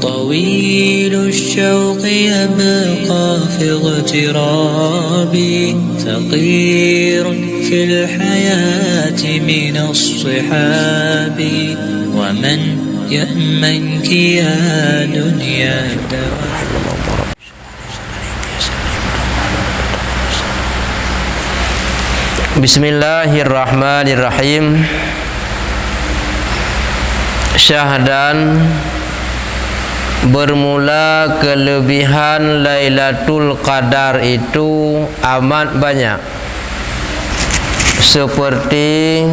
طويل الشوق يبقى في اغترابي ثقير في الحياة من الصحاب ومن يأمنك يا دنيا الدوام. Bismillahirrahmanirrahim. Syahdan bermula kelebihan Lailatul Qadar itu amat banyak, seperti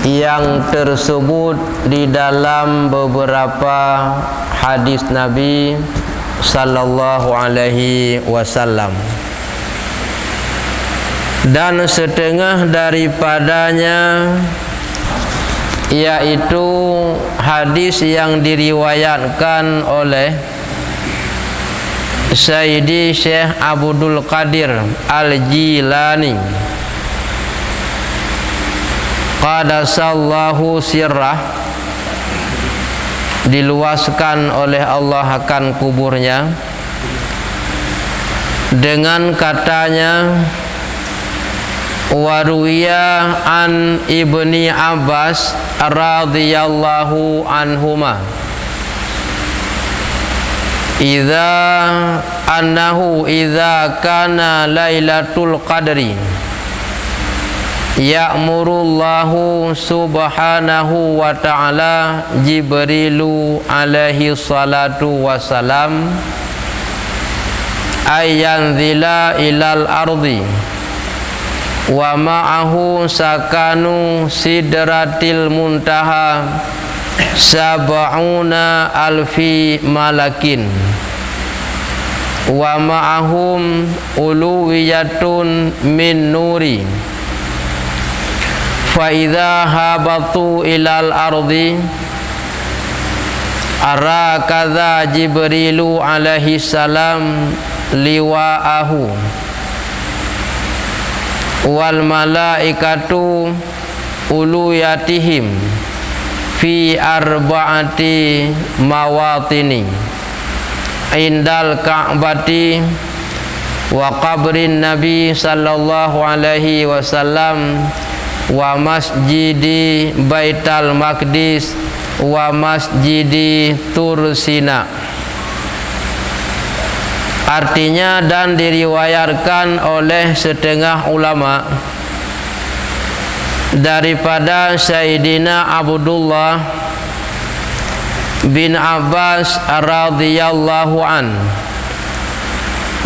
yang tersebut di dalam beberapa hadis Nabi sallallahu alaihi wasallam. Dan setengah daripadanya yaitu hadis yang diriwayatkan oleh Sayyidi Syekh Abdul Qadir Al-Jilani qadasallahu sirrah, diluaskan oleh Allah akan kuburnya, dengan katanya, waruya an ibni Abbas radhiyallahu anhuma annahu idza kana lailatul qadri ya'murullahu subhanahu wa ta'ala Jibrilu alaihi salatu wassalam ayanzila ilal ardi wa ma'ahu sakanu sidratil muntaha sab'una alfi malakin wa ma'ahum uluwiyatun min nuri fa idza habatu ilal ardi ara kadza Jibrilu alaihi salam liwa'ahu wal malaikatu uluyatihim fi arba'ati mawatini indal ka'bati wa qabrin nabi sallallahu alaihi wasallam wa masjidi baital maqdis wa masjidi tursina. Artinya, dan diriwayatkan oleh setengah ulama daripada Sayyidina Abdullah bin Abbas radhiyallahu an,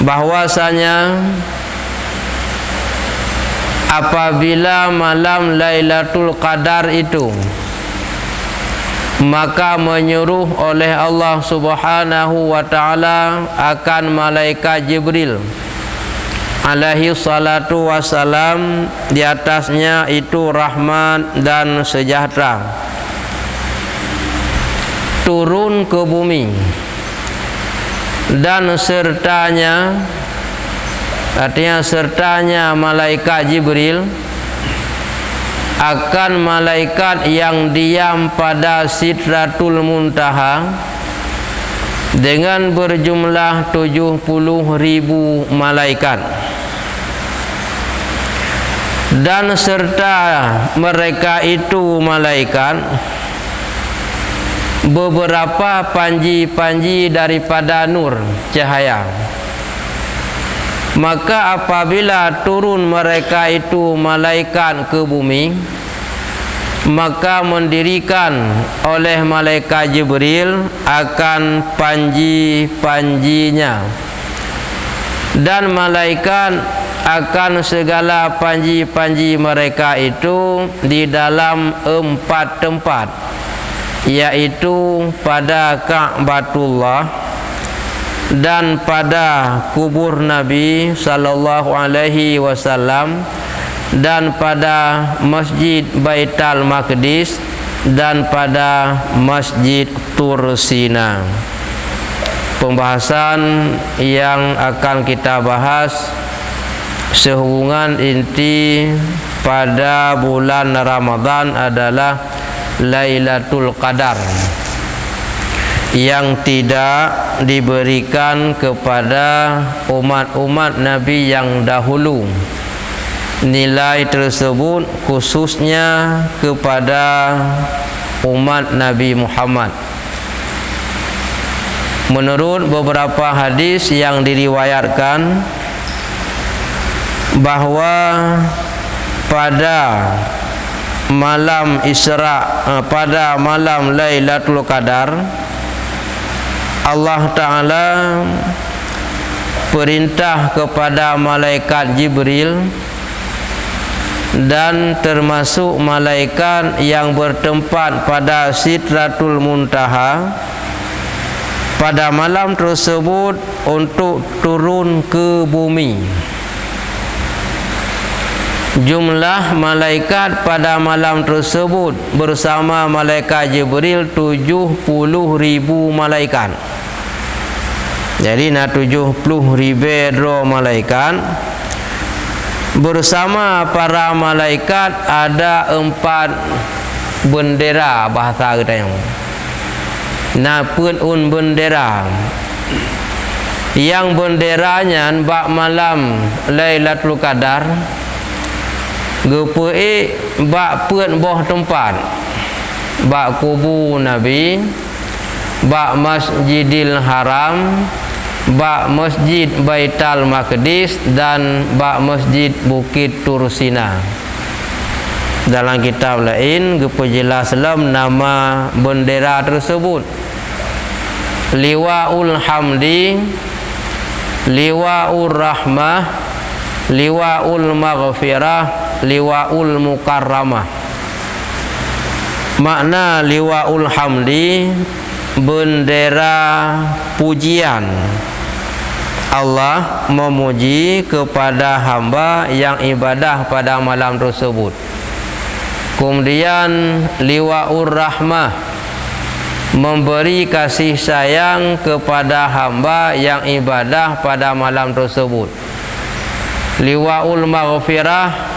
bahwasanya apabila malam Lailatul Qadar itu, maka menyuruh oleh Allah subhanahu wa ta'ala akan malaikat Jibril alaihi salatu wassalam, di atasnya itu rahmat dan sejahtera, turun ke bumi, dan sertanya, artinya sertanya malaikat Jibril akan malaikat yang diam pada Sidratul Muntaha dengan berjumlah 70.000 malaikat, dan serta mereka itu malaikat beberapa panji-panji daripada nur cahaya. Maka apabila turun mereka itu malaikat ke bumi, maka mendirikan oleh malaikat Jibril akan panji-panjinya, dan malaikat akan segala panji-panji mereka itu di dalam 4 tempat, yaitu pada Ka'batullah, dan pada kubur Nabi sallallahu alaihi wasallam, dan pada Masjid Baitul Maqdis, dan pada Masjid Tursina. Pembahasan yang akan kita bahas sehubungan inti pada bulan Ramadan adalah Lailatul Qadar, yang tidak diberikan kepada umat-umat Nabi yang dahulu. Nilai tersebut khususnya kepada umat Nabi Muhammad. Menurut beberapa hadis yang diriwayatkan bahwa pada malam Isra, pada malam Lailatul Qadar, Allah Ta'ala perintah kepada malaikat Jibril dan termasuk malaikat yang bertempat pada Sidratul Muntaha pada malam tersebut untuk turun ke bumi. Jumlah malaikat pada malam tersebut bersama malaikat Jibril 70.000 malaikat. Jadi 70.000 malaikat. Bersama para malaikat ada 4 bendera, bahasa kita yang pun bendera. Yang benderanya bak malam Lailatul Qadar gepui bak pun boh tempat, bak kubur Nabi, bak Masjidil Haram, bak Masjid Baitul Maqdis dan bak Masjid Bukit Tursina. Dalam kitab lain jelas nama bendera tersebut: Liwaul Hamdi, Liwaul Rahmah, Liwaul Maghfirah, Liwaul Mukarramah. Makna Liwaul Hamdi, bendera pujian. Allah memuji kepada hamba yang ibadah pada malam tersebut. Kemudian Liwaul Rahmah, memberi kasih sayang kepada hamba yang ibadah pada malam tersebut. Liwaul Maghfirah,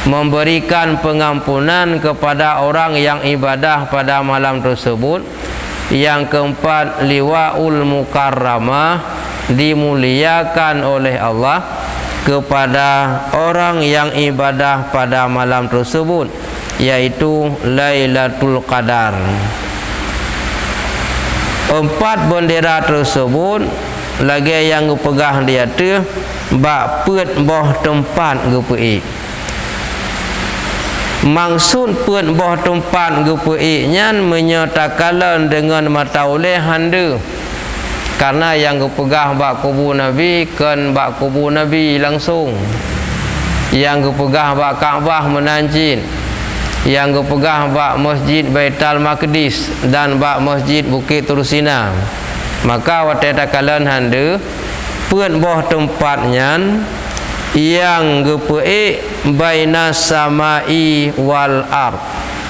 memberikan pengampunan kepada orang yang ibadah pada malam tersebut. Yang keempat, Liwaul Mukarramah, dimuliakan oleh Allah kepada orang yang ibadah pada malam tersebut, yaitu Lailatul Qadar. 4 bendera tersebut lagi yang pegang dia tu bak put boh tempat gepui. Maksud put boh tempat gepui nyan menyatakan dengan mata oleh handa. Karena yang kepegah bak kubur Nabi kan bak kubur Nabi langsung. Yang kepegah bak Kaabah menanjin. Yang kepegah bak Masjid Baitul Maqdis dan bak Masjid Bukit Tursina. Maka wateta kalan handa pun boh tempatnya yang gepei baina samai wal ard,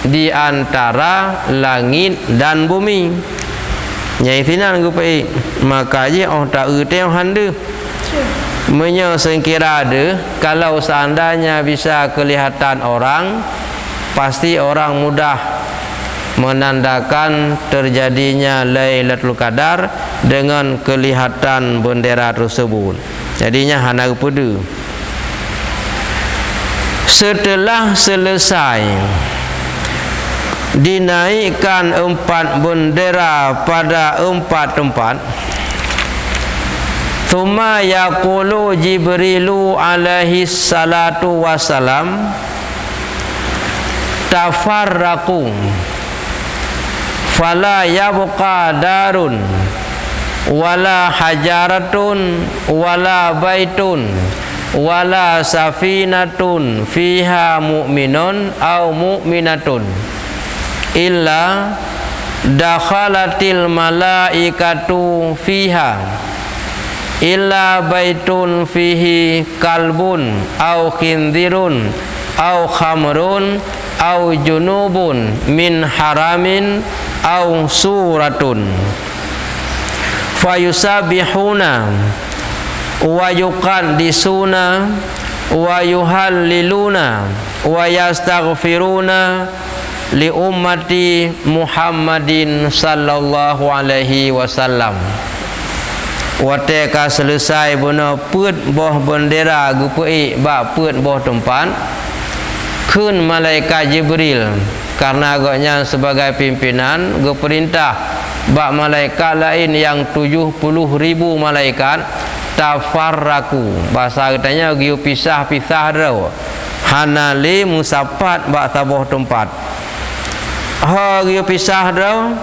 di antara langit dan bumi. Nyai finan gepei maka je tak erti handa menyesengkira ada. Kalau seandainya bisa kelihatan orang, pasti orang mudah menandakan terjadinya Lailatul Qadar dengan kelihatan bendera tersebut. Jadinya hana kepada. Setelah selesai dinaikkan 4 bendera pada 4 tempat, thumma yaqulu Jibrilu alaihi salatu wassalam, tafarraqu fala yabqa darun wala hajaratun wala baitun wala safinatun fiha mu'minun au mu'minatun illa dakhalatil malaikatu fiha illa baitun fihi kalbun au khindirun au khamrun au junubun min haramin au suratun fayusabihuna wa yuqaddisuna wa yuhalliluna wa yastaghfiruna li ummati Muhammadin sallallahu alaihi wasallam. Wate ka selesai buna put boh bendera gupui ba put boh tempat kun malaikat Jibril karena agaknya sebagai pimpinan perintah bak malaikat lain yang 70,000 malaikat tafarraku, bahasa katanya giu pisah-pisah dah hanali musapat bak taboh tempat ha giu pisah dah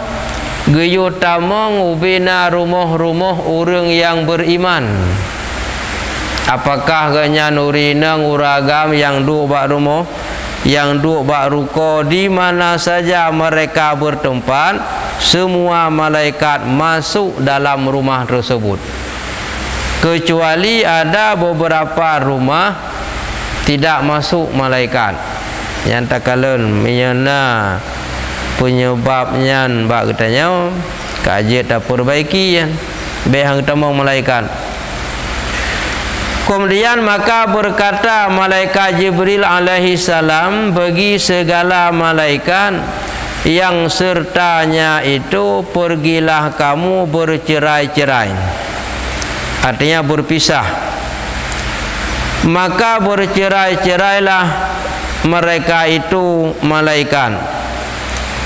giu tamang ubina rumah-rumah orang yang beriman. Apakah agaknya nurinang uragam yang duk bak rumah, yang duk bak ruko, di mana saja mereka bertempat, semua malaikat masuk dalam rumah tersebut, kecuali ada beberapa rumah tidak masuk malaikat. Yang tak kalen menyana penyebabnya bak katanya kaji tak perbaiki yan behang temong malaikat. Kemudian maka berkata malaikat Jibril alaihi salam bagi segala malaikat yang sertanya itu, pergilah kamu bercerai-cerai, artinya berpisah. Maka bercerai-cerailah mereka itu malaikat.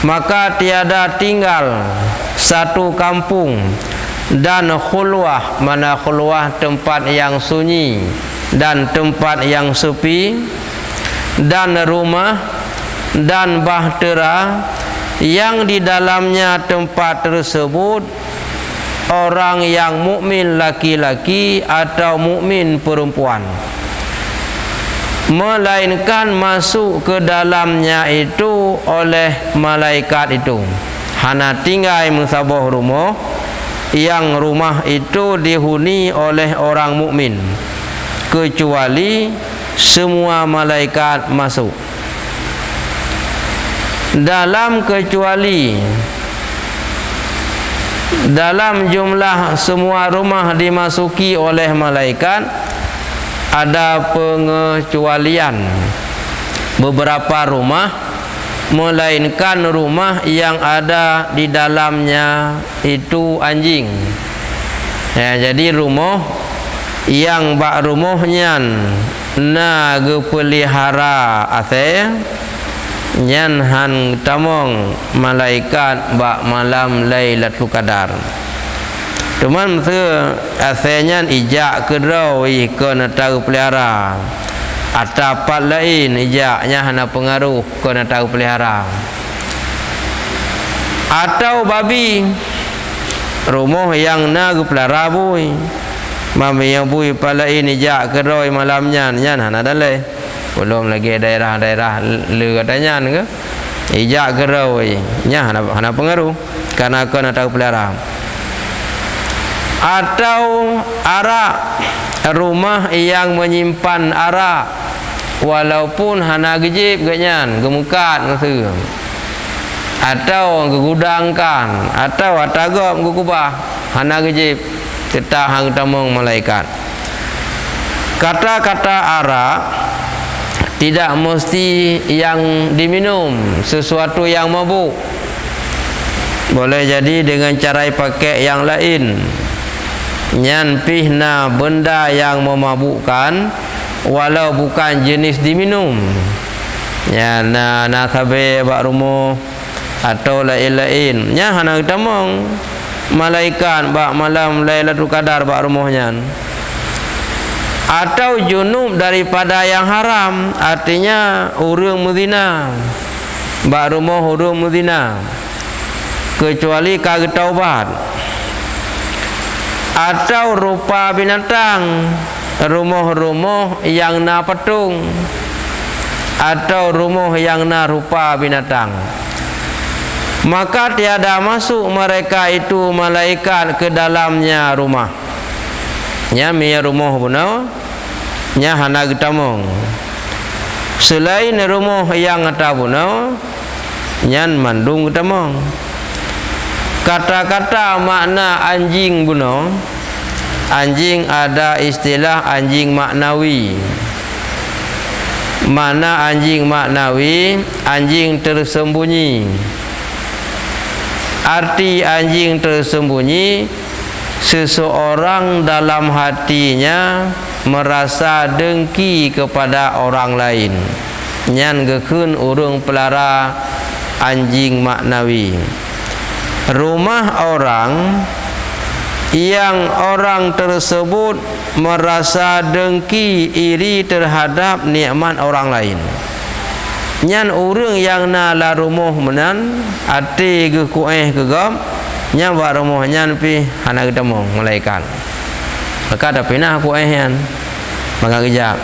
Maka tiada tinggal satu kampung dan khulwah, mana khulwah tempat yang sunyi dan tempat yang sepi, dan rumah dan bahtera yang di dalamnya tempat tersebut orang yang mukmin laki-laki atau mukmin perempuan, melainkan masuk ke dalamnya itu oleh malaikat itu. Hana tinggal musabah rumah yang rumah itu dihuni oleh orang mukmin, kecuali semua malaikat masuk. Dalam kecuali dalam jumlah semua rumah dimasuki oleh malaikat, ada pengecualian beberapa rumah, melainkan rumah yang ada di dalamnya itu anjing. Ya, jadi rumah yang bak rumahnya na gepelihara ase nyan han tamong malaikat bak malam Lailatul Qadar. Teman tu asalnya ijak kedraw kena tahu pelihara, atau part lain ijaknya hana pengaruh kena tahu pelihara, atau babi rumah yang nak pelihara bui mami yang bui palain ijak kedraw malamnya nyan hana dalai, belum lagi daerah-daerah le katanya ke ijak kedraw nya hana pengaruh karena kena tahu pelihara. Atau arak, rumah yang menyimpan arak walaupun hana gejib genyan gemukat ngese, atau gegudangkan, atau atagap gegubah hana gejib tetap hang tamong malaikat. Kata-kata arak tidak mesti yang diminum, sesuatu yang mabuk, boleh jadi dengan cara pakai yang lain. Nyan pihna benda yang memabukkan walau bukan jenis diminum. Ya na sabe bak rumah atau lain-lain. Nya hana tamong malaikat bak malam Lailatul Qadar bak rumahnya. Atau junub daripada yang haram, artinya urang muzina bak rumah urang muzina, kecuali kagak taubat. Atau rupa binatang, rumah-rumah yang na patung, atau rumah yang na rupa binatang, maka tiada masuk mereka itu malaikat ke dalamnya rumah. Nya mia rumah punau nya hana getamong. Selain rumah yang ata punau nyan mandung getamong. Kata-kata makna anjing buno, anjing ada istilah anjing maknawi. Mana anjing maknawi, anjing tersembunyi. Arti anjing tersembunyi, seseorang dalam hatinya merasa dengki kepada orang lain. Nyan gekeun urang pelara anjing maknawi. Rumah orang yang orang tersebut merasa dengki, iri terhadap nikmat orang lain. Nyan urang yang na la rumah menan ati ge kueh ke gam nya wa rumah nyan pi hana ketemu malaikat. Maka ada pinah kueh yan maka kejap.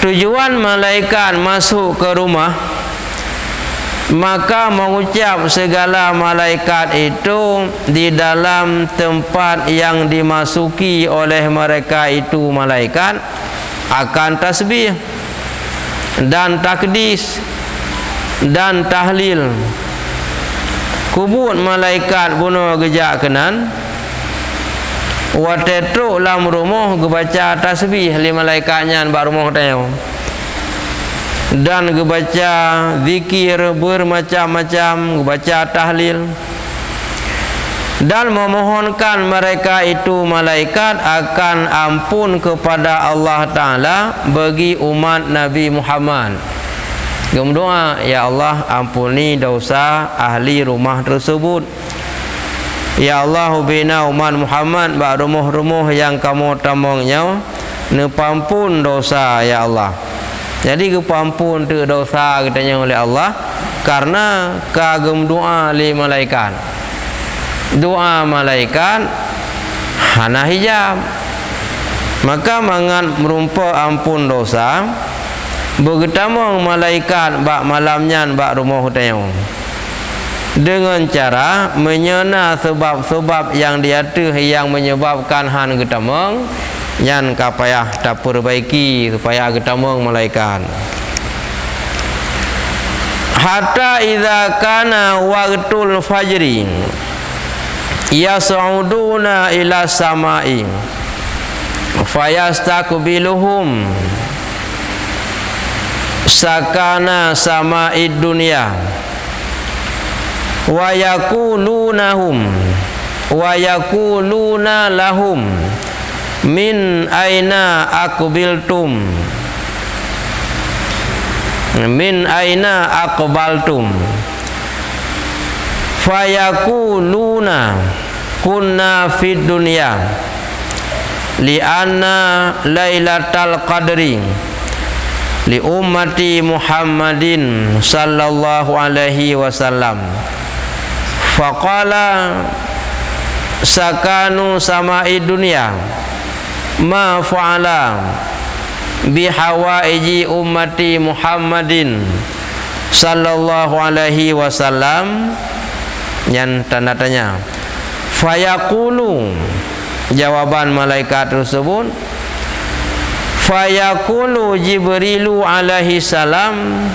Tujuan malaikat masuk ke rumah, maka mengucap segala malaikat itu di dalam tempat yang dimasuki oleh mereka itu malaikat akan tasbih dan takdis dan tahlil. Kubut malaikat bunuh gejak kenan watetruk lam rumah gebaca tasbih li malaikatnya ba rumah tayo dan gebaca zikir bermacam-macam, gebaca tahlil dan memohonkan mereka itu malaikat akan ampun kepada Allah Ta'ala bagi umat Nabi Muhammad. Berdoa, ya Allah ampuni dosa ahli rumah tersebut. Ya Allah bina umat Muhammad ba rumah-rumah yang kamu tamangnya nepampun dosa ya Allah. Jadi kepampun tu dosa katanya oleh Allah karena kagem doa li malaikat. Doa malaikat hana hijab. Maka mangan merumpa ampun dosa begetamang malaikat bak malamnya bak rumah tayo. Dengan cara menyena sebab-sebab yang diatur yang menyebabkan han getamang nyan kapayah tak perbaiki supaya getamang malaikat. Hatta idza kana waqtul fajri yas'uduna ila samai fayastaqbiluhum sakana sama'id dunya wa yakuluna lahum min aina aqbaltum fayakuluna kunna fid dunya li anna lailatal qadri li ummati Muhammadin sallallahu alaihi wasallam. Faqala sakanu sama'i dunya ma fa'ala bihawaiji ummati Muhammadin sallallahu alaihi wasallam. Yang tanda tanya. Fayaqulu, jawaban malaikat tersebut, fayaqulu Jibrilu alaihi salam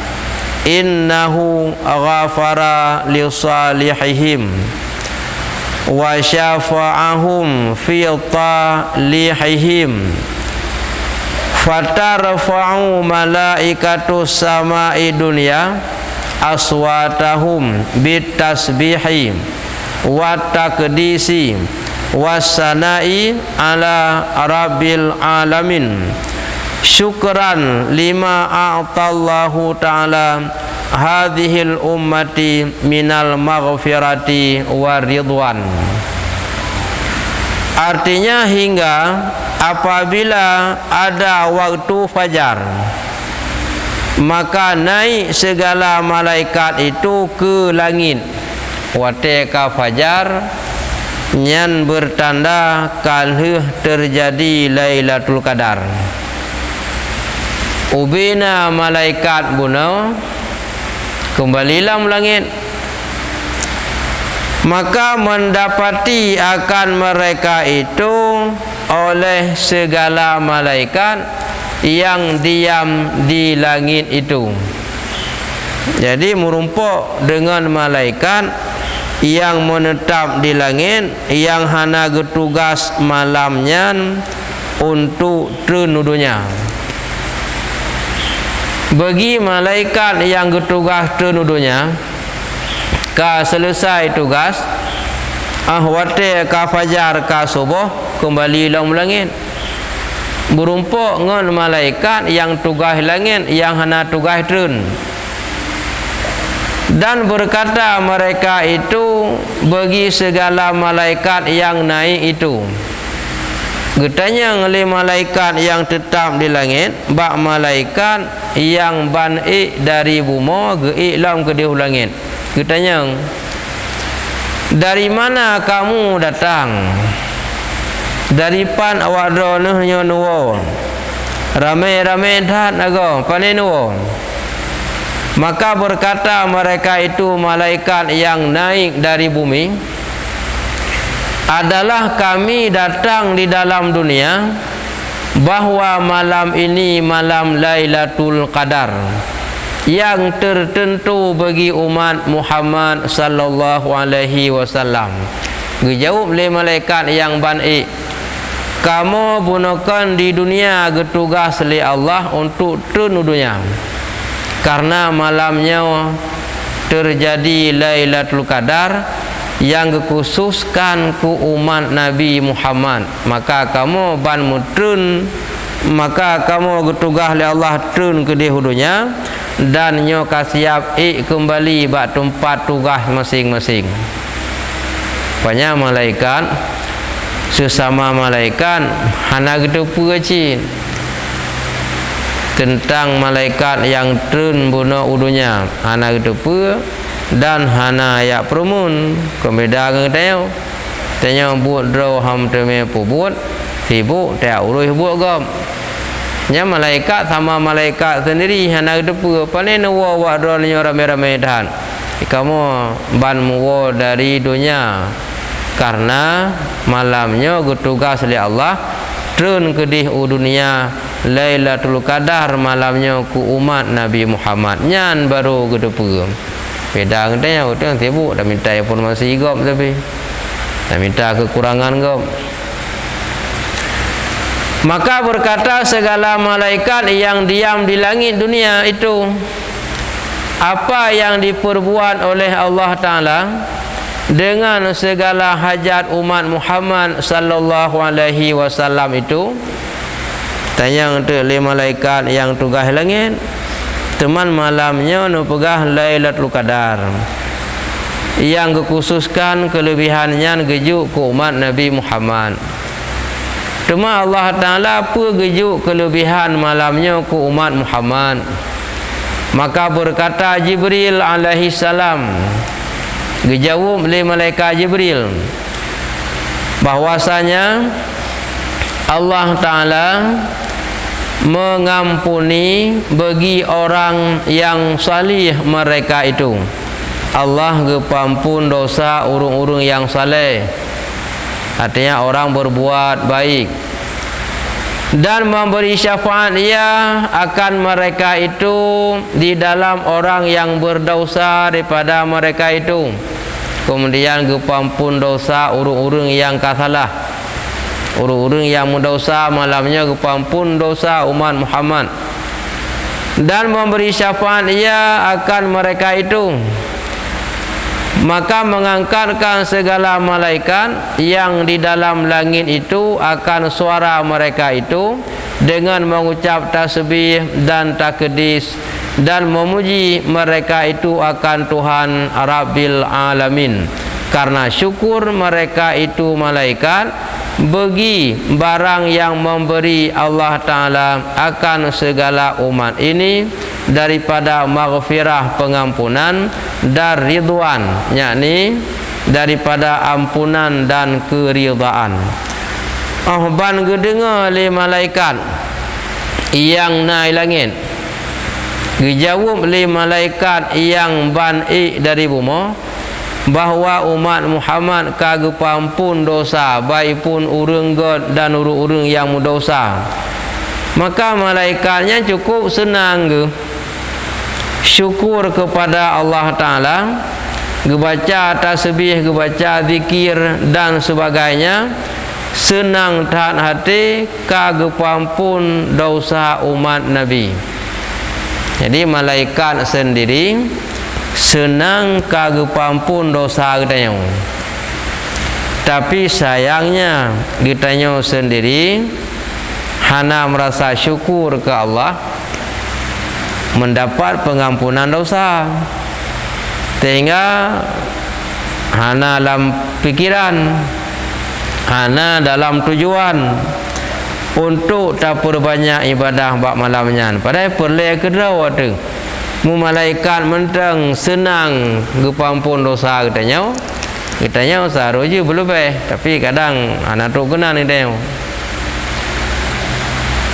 innahu ghafara li salihihim wa syafa'ahum fi talihihim fatarfa'u malaikatu sama'i dunya aswatahum bitasbihi wa takdisi wassana'i ala rabbil alamin syukran lima a'tallahu ta'ala hadhil ummati minal maghfirati waridwan. Artinya hingga apabila ada waktu fajar maka naik segala malaikat itu ke langit. Wateka fajar nyan bertanda kalheuh terjadi Lailatul Qadar. Ubina malaikat bunau kembalilah melangit, maka mendapati akan mereka itu oleh segala malaikat yang diam di langit itu. Jadi merumpuk dengan malaikat yang menetap di langit yang hana getugas malamnya untuk tenudunya. bagi malaikat yang bertugas tenudunya ka selesai tugas wate ka fajar ka subuh kembali lang langit berumpuk ngon malaikat yang tugas langit yang hana tugas trun. Dan berkata mereka itu bagi segala malaikat yang naik itu, getanya oleh malaikat yang tetap di langit bak malaikat yang ban'i dari bumi ge'i lam ke di langit. Getanya, dari mana kamu datang? Dari pan awak droneh nuwo ramai-ramai dah nago panen nuwo. Maka berkata mereka itu malaikat yang naik dari bumi, adalah kami datang di dalam dunia bahwa malam ini malam Lailatul Qadar yang tertentu bagi umat Muhammad sallallahu alaihi wasallam. Dijawab oleh malaikat yang ban'i, kamu gunakan di dunia getugas oleh Allah untuk tenudunya, karena malamnya terjadi Lailatul Qadar yang dikhususkan ku umat Nabi Muhammad. Maka kamu ban mutrun, maka kamu getugas oleh Allah trun ke di hudunya dan nyo kasiap kembali bak tempat tugas masing-masing. Banyak malaikat sesama malaikat hana gitu pecin tentang malaikat yang trun bunuh udunya hana gitu pe dan hana ya perumun kembeda ngedeu tanya buat draw ham teme pubut sibuk tak urus buat gam nya malaikat sama malaikat sendiri hana gitu pe panen wa wa draw nya rame-rame dan kamu ban muwo dari dunia karena malamnya bertugas oleh Allah trun ke di dunia Lailatul Qadar malamnya ku umat Nabi Muhammad nyan baru gedepu beda ngedanya utang sibuk dah minta informasi gop tapi dah minta kekurangan gop. Maka berkata segala malaikat yang diam di langit dunia itu, apa yang diperbuat oleh Allah Ta'ala dengan segala hajat umat Muhammad sallallahu alaihi wasallam itu, tanya untuk malaikat yang tugas langit teman malamnya nu pegah Lailatul Qadar yang dikhususkan kelebihannya gejuk ke umat Nabi Muhammad. Cuma Allah Ta'ala apa gejuk kelebihan malamnya ke umat Muhammad. Maka berkata Jibril alaihi salam, dijawab oleh malaikat Jibril bahwasanya Allah Ta'ala mengampuni bagi orang yang salih mereka itu. Allah gepampun dosa urung-urung yang saleh, artinya orang berbuat baik, dan memberi syafaat ia akan mereka itu di dalam orang yang berdosa daripada mereka itu. Kemudian gepampun dosa urung-urung yang kasalah, urung-urung yang mendosa malamnya gepampun dosa umat Muhammad, dan memberi syafaat ia akan mereka itu. Maka mengangkatkan segala malaikat yang di dalam langit itu akan suara mereka itu dengan mengucap tasbih dan takdis dan memuji mereka itu akan Tuhan Rabbil Alamin, karena syukur mereka itu malaikat bagi barang yang memberi Allah Ta'ala akan segala umat ini daripada maghfirah pengampunan dan ridwan, yakni daripada ampunan dan keridaan. Ban gedengar oleh malaikat yang naik langit, dijawab oleh malaikat yang ban'i dari bumi bahawa umat Muhammad kagak pampun dosa baik pun urang god dan urang-urang yang mendosa. Maka malaikatnya cukup senang ke syukur kepada Allah Ta'ala, gebaca tasbih, gebaca zikir dan sebagainya, senang tahan hati kagak pampun dosa umat Nabi. Jadi malaikat sendiri senang kagak pampun dosa kita. Tapi sayangnya kita sendiri hana merasa syukur ke Allah mendapat pengampunan dosa, sehingga hana dalam pikiran, hana dalam tujuan untuk tak perbanyak ibadah bak malamnya. Padahal perlu kedua tu mu malaikat mentang senang gepampun dosa kitanya seharusnya belum tapi kadang anak tu kena ni dia.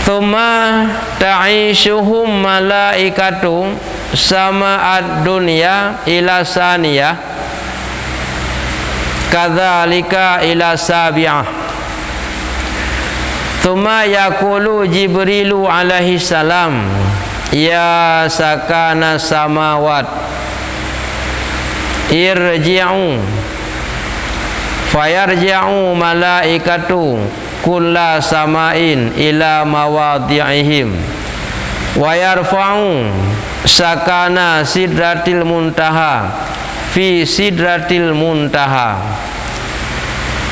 Thumma ta'ishuhum malaikatu sama ad-dunya ila saniyah kadzalika ila sabi'ah. Thumma yaqulu Jibrilu alaihi salam ya sakana samawat irji'u fayarji'u malaikatu kulla samain ila mawadhi'ihim wa yarfa'u sakana sidratil muntaha fi sidratil muntaha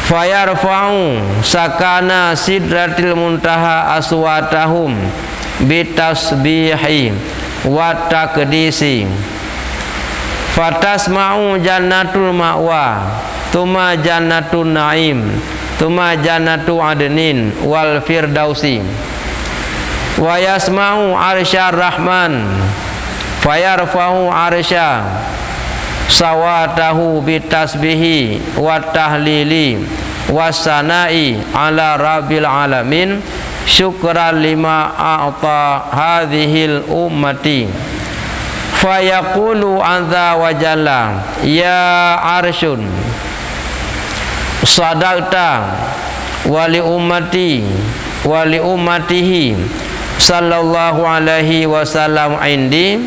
fayarfa'u sakana sidratil muntaha aswatahum bitasbihi wa taqdisi fatasma'u jannatul ma'wa tuma jannatun na'im tuma jannatu adnin wal firdausi wa yasma'u arsyar rahman fayarfa'u arsya sawatahu bitasbihi wa tahlili wasana'i ala rabbil alamin syukran lima a'ta hadhil ummati fayaqulu azza wa jalla ya arsyun sadaqta wali ummati wali ummatihi sallallahu alaihi wasallam indi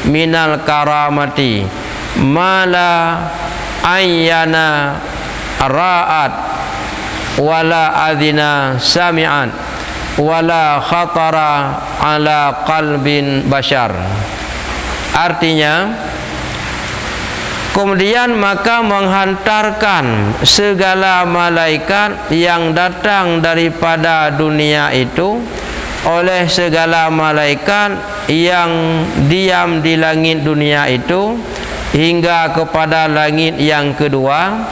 minal karamati mala ayyana ra'at wala adina sami'at wala khatara ala qalbin bashar. Artinya kemudian maka menghantarkan segala malaikat yang datang daripada dunia itu oleh segala malaikat yang diam di langit dunia itu hingga kepada langit yang kedua.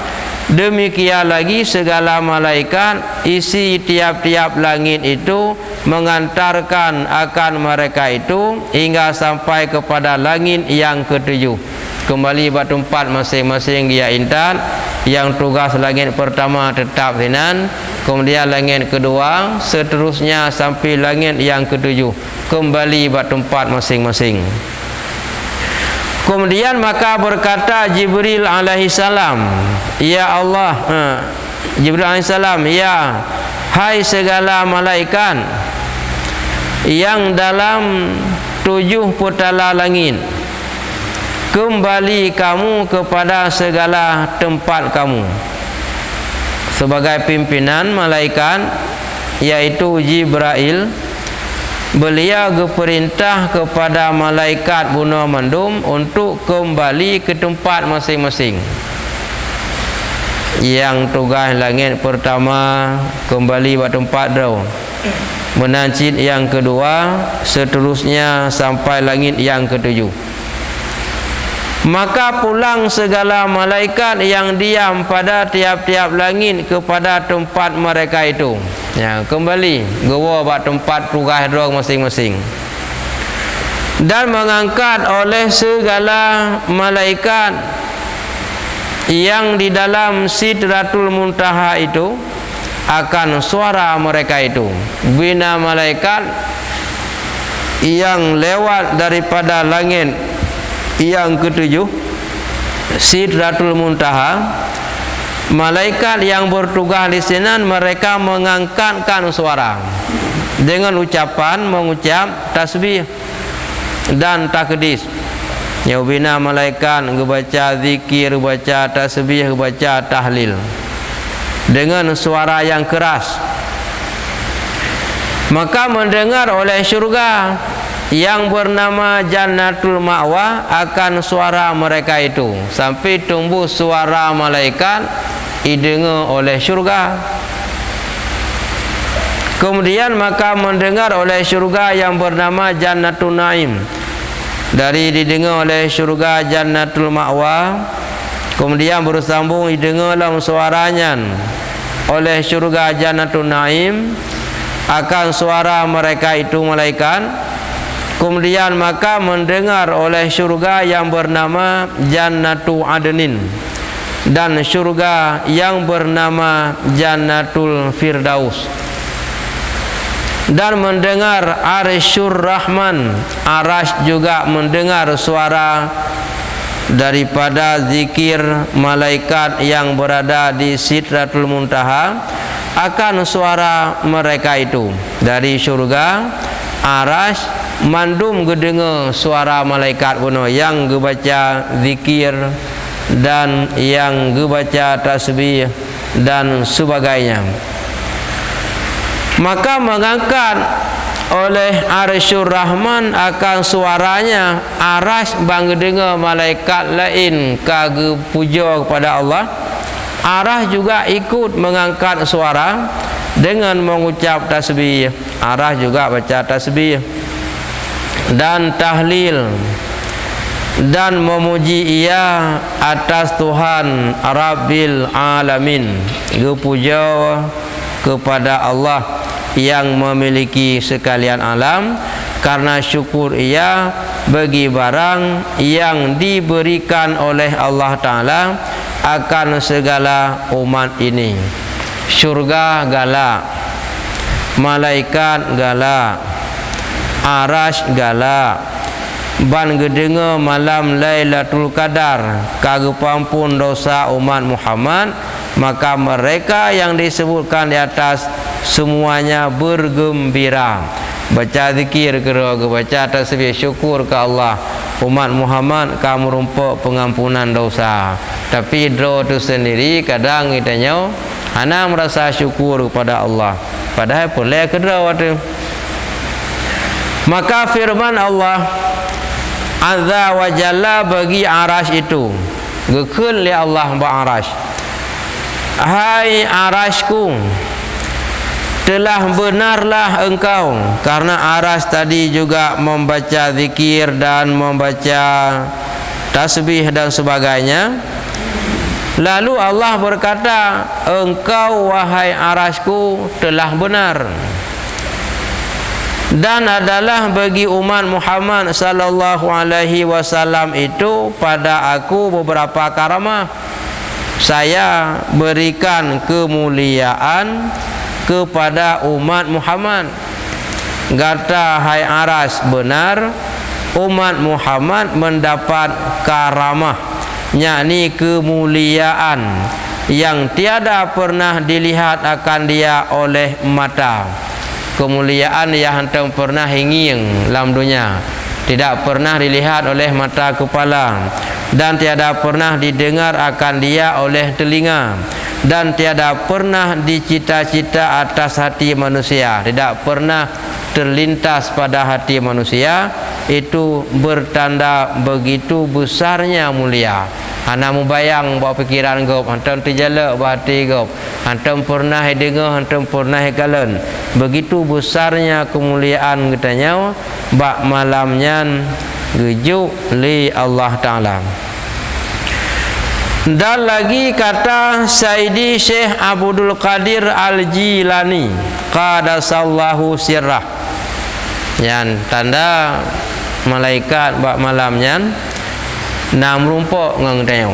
Demikian lagi segala malaikat isi tiap-tiap langit itu mengantarkan akan mereka itu hingga sampai kepada langit yang ketujuh. Kembali ke tempat masing-masing dia intan. Yang tugas langit pertama tetap sinan, kemudian langit kedua, seterusnya sampai langit yang ketujuh. Kembali ke tempat masing-masing. Kemudian maka berkata Jibril alaihi salam, ya Allah, Jibril alaihi salam, ya hai segala malaikat yang dalam 7 petala langit, kembali kamu kepada segala tempat kamu. Sebagai pimpinan malaikat yaitu Jibril, beliau berperintah kepada malaikat bunuh mandum untuk kembali ke tempat masing-masing. Yang tugas langit pertama kembali ke tempat dia, menancit yang kedua, seterusnya sampai langit yang ketujuh. Maka pulang segala malaikat yang diam pada tiap-tiap langit kepada tempat mereka itu. Ya, kembali gawa buat tempat tugas dia masing-masing. Dan mengangkat oleh segala malaikat yang di dalam Sidratul Muntaha itu akan suara mereka itu. Bina malaikat yang lewat daripada langit yang ketujuh Sidratul Muntaha, malaikat yang bertugas di sana mereka mengangkatkan suara dengan ucapan mengucap tasbih dan takdis. Ya, bina malaikat baca zikir, baca tasbih, baca tahlil dengan suara yang keras. Maka mendengar oleh syurga yang bernama Jannatul Ma'wa akan suara mereka itu, sampai tumbuh suara malaikat didengar oleh syurga. Kemudian maka mendengar oleh syurga yang bernama Jannatul Naim, dari didengar oleh syurga Jannatul Ma'wa, kemudian bersambung didengar dalam suaranya oleh syurga Jannatul Naim akan suara mereka itu malaikat. Kemudian maka mendengar oleh syurga yang bernama Jannatul Adnin dan syurga yang bernama Jannatul Firdaus, dan mendengar Arsyur Rahman. Arasy juga mendengar suara daripada zikir malaikat yang berada di Sidratul Muntaha akan suara mereka itu. Dari syurga Arasy mandum gedengar suara malaikat kuno yang gebaca zikir dan yang gebaca tasbih dan sebagainya. Maka mengangkat oleh Arsyur Rahman akan suaranya Arasy bang dengar malaikat lain kage puja kepada Allah. Arasy juga ikut mengangkat suara dengan mengucap tasbih. Arasy juga baca tasbih dan tahlil dan memuji ia atas Tuhan Rabbil Alamin, puja kepada Allah yang memiliki sekalian alam, karena syukur ia bagi barang yang diberikan oleh Allah Ta'ala akan segala umat ini. Syurga galak, malaikat galak, Arasy galak, ban gedengar malam Lailatul Qadar kage pampun dosa umat Muhammad, maka mereka yang disebutkan di atas semuanya bergembira, baca zikir kira, baca tasbih syukur ke Allah. Umat Muhammad kamu rumpuk pengampunan dosa. Tapi dro tu sendiri kadang kitanya ana merasa syukur kepada Allah, padahal boleh kedra tu. Maka firman Allah Azza wa Jalla bagi Arasy itu, gekul li Allah ba Arasy, hai Arasyku, telah benarlah engkau, karena Arasy tadi juga membaca zikir dan membaca tasbih dan sebagainya. Lalu Allah berkata, engkau wahai Arasyku telah benar, dan adalah bagi umat Muhammad sallallahu alaihi wasallam itu pada aku beberapa karamah. Saya berikan kemuliaan kepada umat Muhammad. Kata hai Arasy, benar umat Muhammad mendapat karamah, yakni kemuliaan yang tiada pernah dilihat akan dia oleh mata. Kemuliaan yang hantam pernah hinging dalam dunia, tidak pernah dilihat oleh mata kepala, dan tiada pernah didengar akan dia oleh telinga, dan tiada pernah dicita-cita atas hati manusia, tidak pernah terlintas pada hati manusia. Itu bertanda begitu besarnya mulia. Hana mubayang bawa pikiran gop, hantam terjala bahati gop, hantam pernah dengar, hantam pernah kalen. Begitu besarnya kemuliaan katanya bak malamnya gejuk li Allah Ta'ala. Dan lagi kata Sayyidi Syekh Abdul Qadir Al-Jilani qadasallahu sirrah, yang tanda malaikat bak malamnya nam rumpuk ngengteo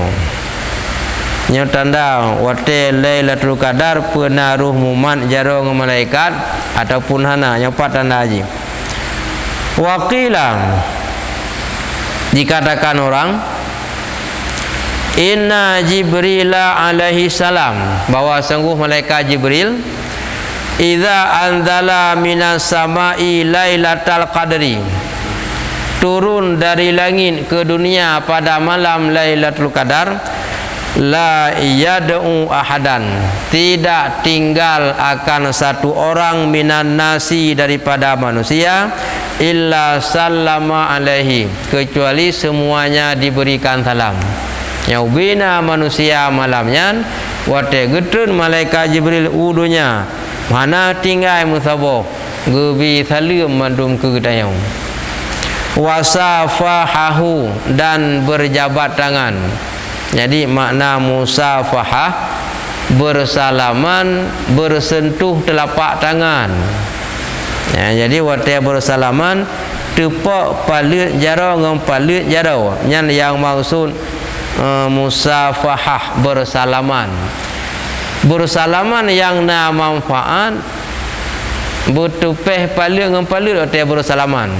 nya tanda wate Lailatul Qadar pernah ruh mumat jaro dengan malaikat ataupun hana nyopat tanda haji. Waqila, dikatakan orang, inna Jibril alaihi salam, bahwa sungguh malaikat Jibril idza anzala minas samai lailatal qadri, turun dari langit ke dunia pada malam Lailatul Qadar, la yad'u ahadan, tidak tinggal akan satu orang minan nasi daripada manusia illa sallama alaihi, kecuali semuanya diberikan salam. Yang bina manusia malamnya wate getun malaikat Jibril udunya mana tinggal musabok gebi salim mandum ke gedayang wasafahahu, dan berjabat tangan. Jadi makna musafahah bersalaman, bersentuh telapak tangan. Ya, jadi waktu bersalaman tepak palit jara dengan palit jara. Yang maksud musafahah bersalaman. Bersalaman yang na manfaat bertupeh palit dengan palit waktu bersalaman.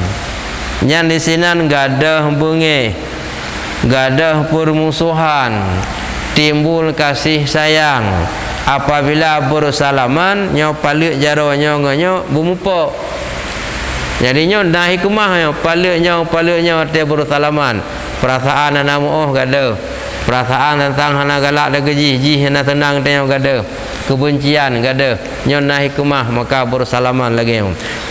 Yang di sini gadah bunge, gadah permusuhan, timbul kasih sayang. Apabila bersalaman nyo palit jaro nyo bumupo. Jadi nyo dah hikmah nyo palit nyo te bersalaman. Perasaan ana muoh gadah. Perasaan tentang hana galak dah geji hana tenang tanya gadah. Kebencian gadah. Nyo nah hikmah maka bersalaman lagi.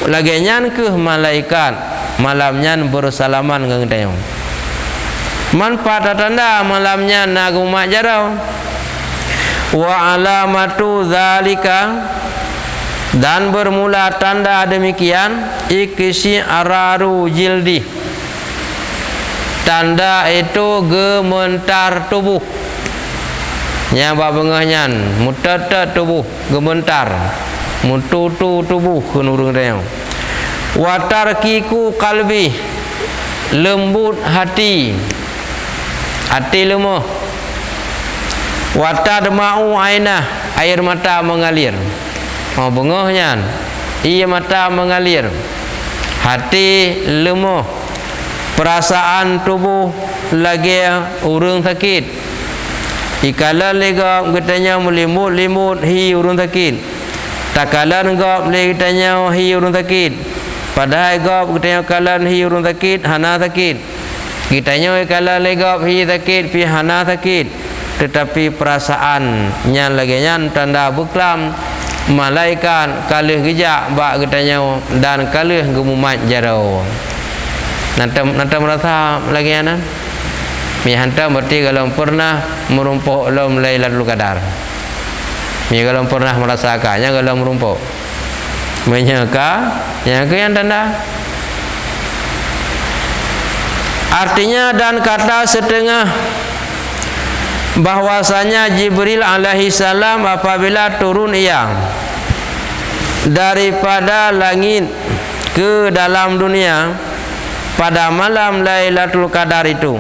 Lagi nyan ke malaikat malamnya bersalaman dengan tayong. Manfaat tanda malamnya nagumak jarau. Wa alamatu zalika, dan bermula tanda demikian ikisi araru jildi, tanda itu gementar tubuh. Yang babengahnya mutata tubuh gementar, mututu tubuh kenurung tayong. Watarkiku kalbi, lembut hati, hati lemah. Watadma'u ainah, air mata mengalir. Oh bengahnya ia mata mengalir, hati lemah, perasaan tubuh lagi urung sakit. Ikala legap katanya melimut-limut hi urung sakit. Takalan gap le katanya hi urung sakit. Padahal gap katanya kalan hi urung sakit, hana sakit. Kitanya kala legap hi sakit, pi hana sakit. Tetapi perasaannya lagi nyan tanda buklam malaikat kalih gejak bak katanya dan kalih gemumat jarau. Nanti merasa lagi ana. Mi hantam berarti kalau pernah merumpuk dalam Lailatul Qadar. Mi kalau pernah merasakannya kalau merumpuk. Menyeka yang ke yang tanda. Artinya dan kata setengah bahwasanya Jibril alaihi salam apabila turun ia daripada langit ke dalam dunia pada malam Lailatul Qadar itu,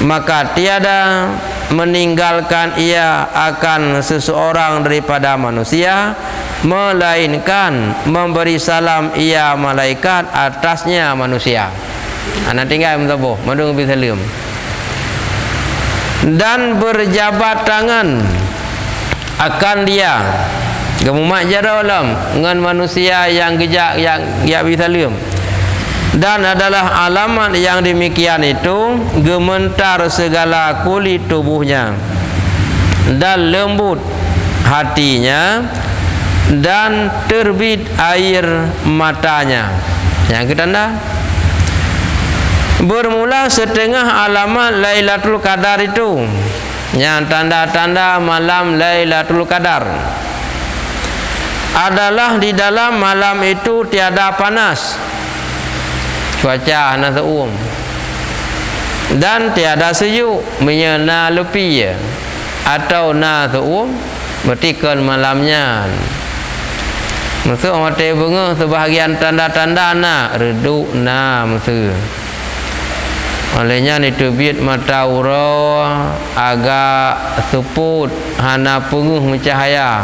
maka tiada meninggalkan ia akan seseorang daripada manusia, melainkan memberi salam ia malaikat atasnya manusia. Anak tinggal mentabuh mandung bi salam dan berjabat tangan akan dia gemumak jaralam dengan manusia yang gejak yang bi salam. Dan adalah alamat yang demikian itu gementar segala kulit tubuhnya dan lembut hatinya dan terbit air matanya. Yang ketanda bermula setengah alamat Lailatul Qadar itu, yang tanda-tanda malam Lailatul Qadar adalah di dalam malam itu tiada panas, cuaca hana seum, dan tiada sejuk menyena lepi atau na seum, berarti kan malamnya. Maksud mata bunga sebahagian tanda-tanda na redup na maksud. Olehnya itu biat mata ura agak seput hana penguh mencahaya.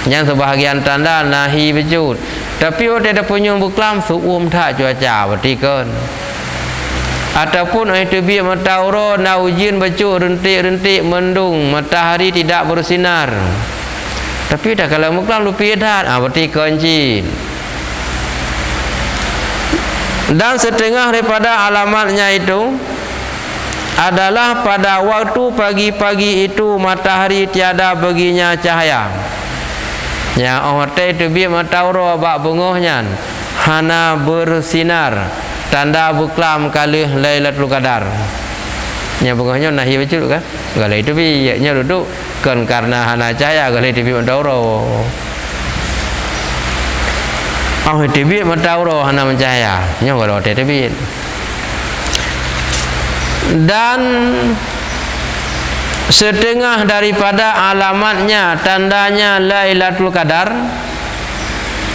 Yang sebahagian tanda nahi bejut. Tapi ada punya buklam suum tak cuaca berarti kan. Ataupun itu biat mata ura na ujin bejut rentik-rentik mendung, matahari tidak bersinar. Tapi dah kalau muklam lupi dah, berarti kunci. Dan setengah daripada alamatnya itu adalah pada waktu pagi-pagi itu matahari tiada baginya cahaya. Ya hotel tu bi matauro bak bunguhnya hana bersinar tanda buklam kalih Lailatul Qadar. Nya bunguhnya nahi bacul kan? Galai tu bi nya duduk kan karena hana cahaya galai tu bi matauro. Tu bi matauro hana mencahaya. Nya kalau tu bi. Dan setengah daripada alamatnya tandanya Lailatul Qadar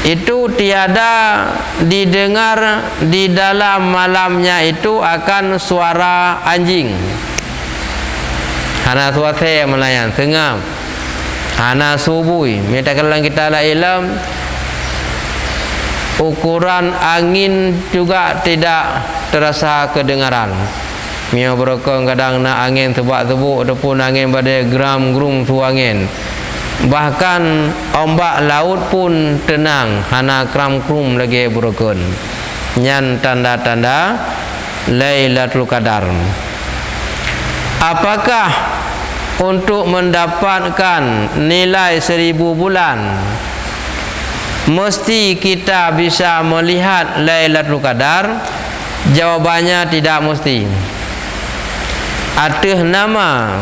itu tiada didengar di dalam malamnya itu akan suara anjing. Hana suara melayan tengah hana subui minta kalau kita la ilm ukuran angin juga tidak terasa kedengaran. Mia berokong kadang nak angin tebak-tebuk ataupun angin pada gram-grum tu angin. Bahkan ombak laut pun tenang, hana kram-krum lagi berokon. Nyan tanda-tanda Lailatul Qadar. Apakah untuk mendapatkan nilai 1000 bulan mesti kita bisa melihat Lailatul Qadar? Jawabannya tidak mesti. Atih nama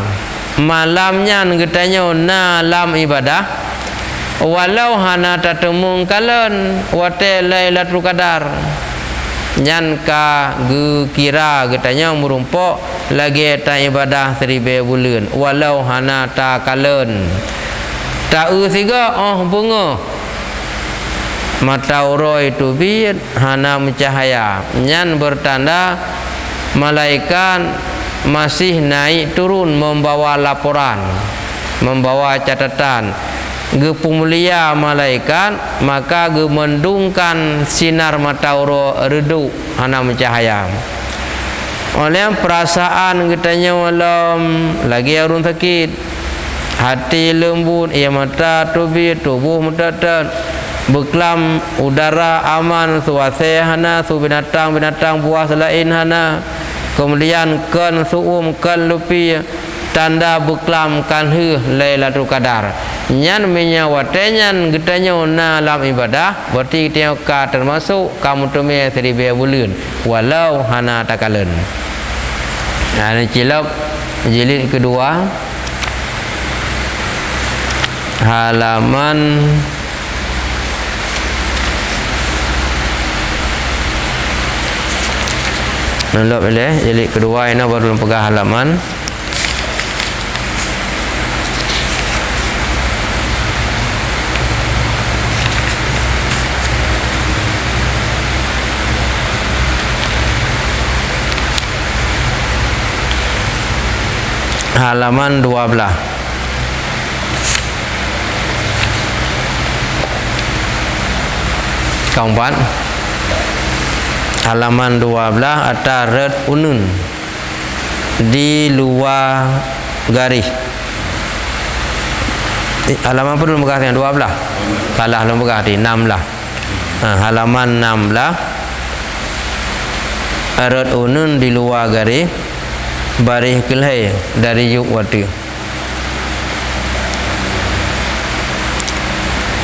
malamnya ngetanya nalam ibadah walau hana tatemung kalen wate Lailatul Qadar nyan ka ge kira getanya merumpok lagi ta ibadah 1000 bulan walau hana ta kalen ta siga bunga mata uroi tu bit hana mencahaya nyan bertanda malaikat masih naik turun membawa laporan, membawa catatan. Ge pemulia malaikat maka ge mendungkan sinar matauro redu hana mencahaya. Oleh perasaan getanya walam lagi arun sakit, hati lembut, ia mata tubi tubuh mutatat beklam udara aman suase hana su binatang buah selain hana. Kemudian kan suum kan lupi tanda beklam kan Lailatul Qadar. Nyan menyawatnya getanya na dalam ibadah berarti kita ka termasuk kamu tumi 1000 bulan walau hana takalen. Nah ini cilap jilid kedua halaman Nolak boleh jilid kedua ini baru pegang halaman halaman 12. Keempat halaman 12 atas red unun di luar garis. Halaman apa belum bekas yang 12? Salah belum bekas di 16. Halaman 16 red unun di luar garis baris kelai dari yuk waktu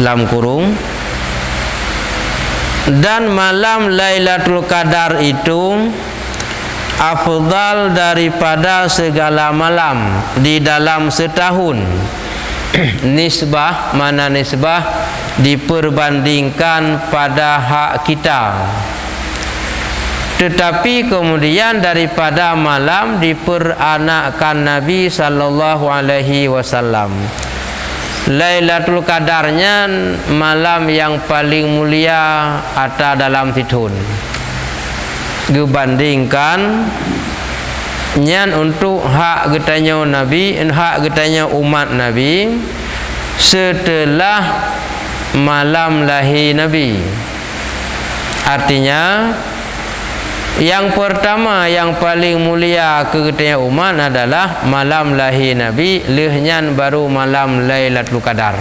lam kurung. Dan malam Lailatul Qadar itu afdal daripada segala malam di dalam setahun. Nisbah mana nisbah diperbandingkan pada hak kita. Tetapi kemudian daripada malam diperanakkan Nabi sallallahu alaihi wasallam. Lailatul Qadarnya malam yang paling mulia ada dalam setahun. Dibandingkan nyan untuk hak getanya Nabi, hak getanya umat Nabi setelah malam lahir Nabi. Artinya yang pertama yang paling mulia kegetanya umat adalah malam lahir Nabi, lehnya baru malam Lailatul Qadar.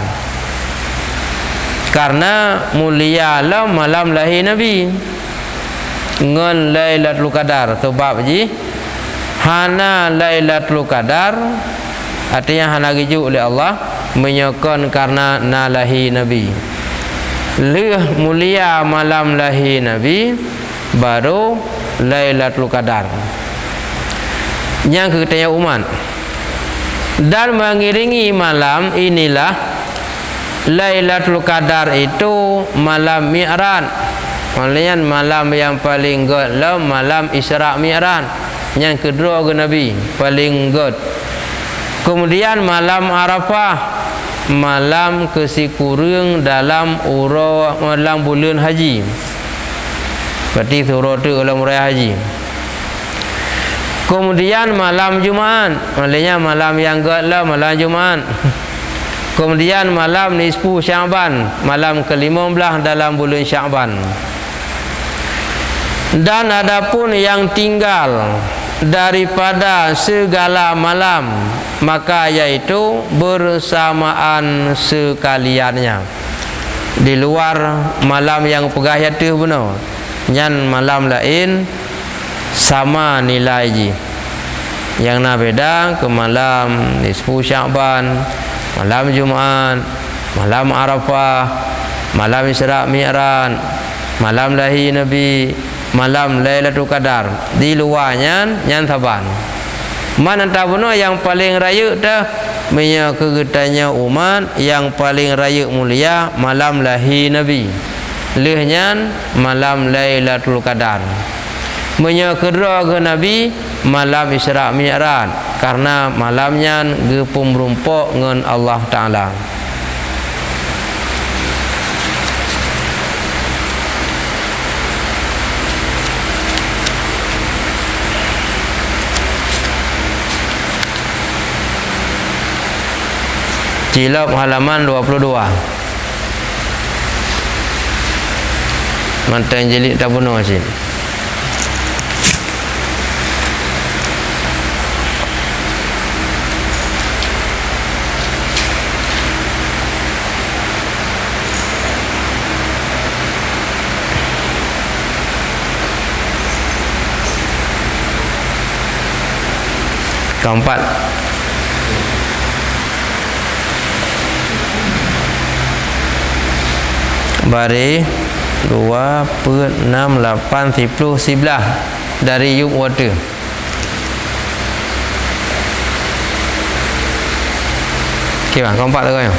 Karena mulialah malam lahir Nabi ngan Lailatul Qadar sebab ji hana Lailatul Qadar, artinya hana rujuk oleh Allah menyokon karena nalahi Nabi. Leh mulia malam lahir Nabi baru Lailatul Qadar. Yang ketanya umat. Dan mengiringi malam inilah Lailatul Qadar itu malam Mi'raj. Maksudnya malam yang paling god lah malam Isra Mi'raj. Yang kedua ke Nabi paling god. Kemudian malam Arafah, malam kesikurung dalam dalam bulan haji. Berarti surah tu dalam raya haji. Kemudian malam Jumaat, maksudnya malam yang kedua malam Jumaat. Kemudian malam nisfu Syaban, malam ke-15 dalam bulan Syaban. Dan adapun yang tinggal daripada segala malam, maka yaitu bersamaan sekaliannya. Di luar malam yang pegah yaitu benar. Yang malam lain sama nilai ji. Yang nak beda ke malam nisfu Syaban, malam Jumaat, malam Arafah, malam Isra Mi'raj, malam lahir Nabi, malam Lailatul Qadar. Di luarnya yang saban. Mana tabuno yang paling raya dah menyakegetanya umat yang paling raya mulia malam lahir Nabi. Lehnya malam Lailatul Qadar. Menyakera ke Nabi malam Isra Mi'raj karena malamnya gepum rumpuk dengan Allah Ta'ala. Cilap halaman 22. Mantan jilid tak bunuh sini. Keempat, Bari 2 per 6 8 10 11 dari Yub Water. Okey bang, keempat tu kan?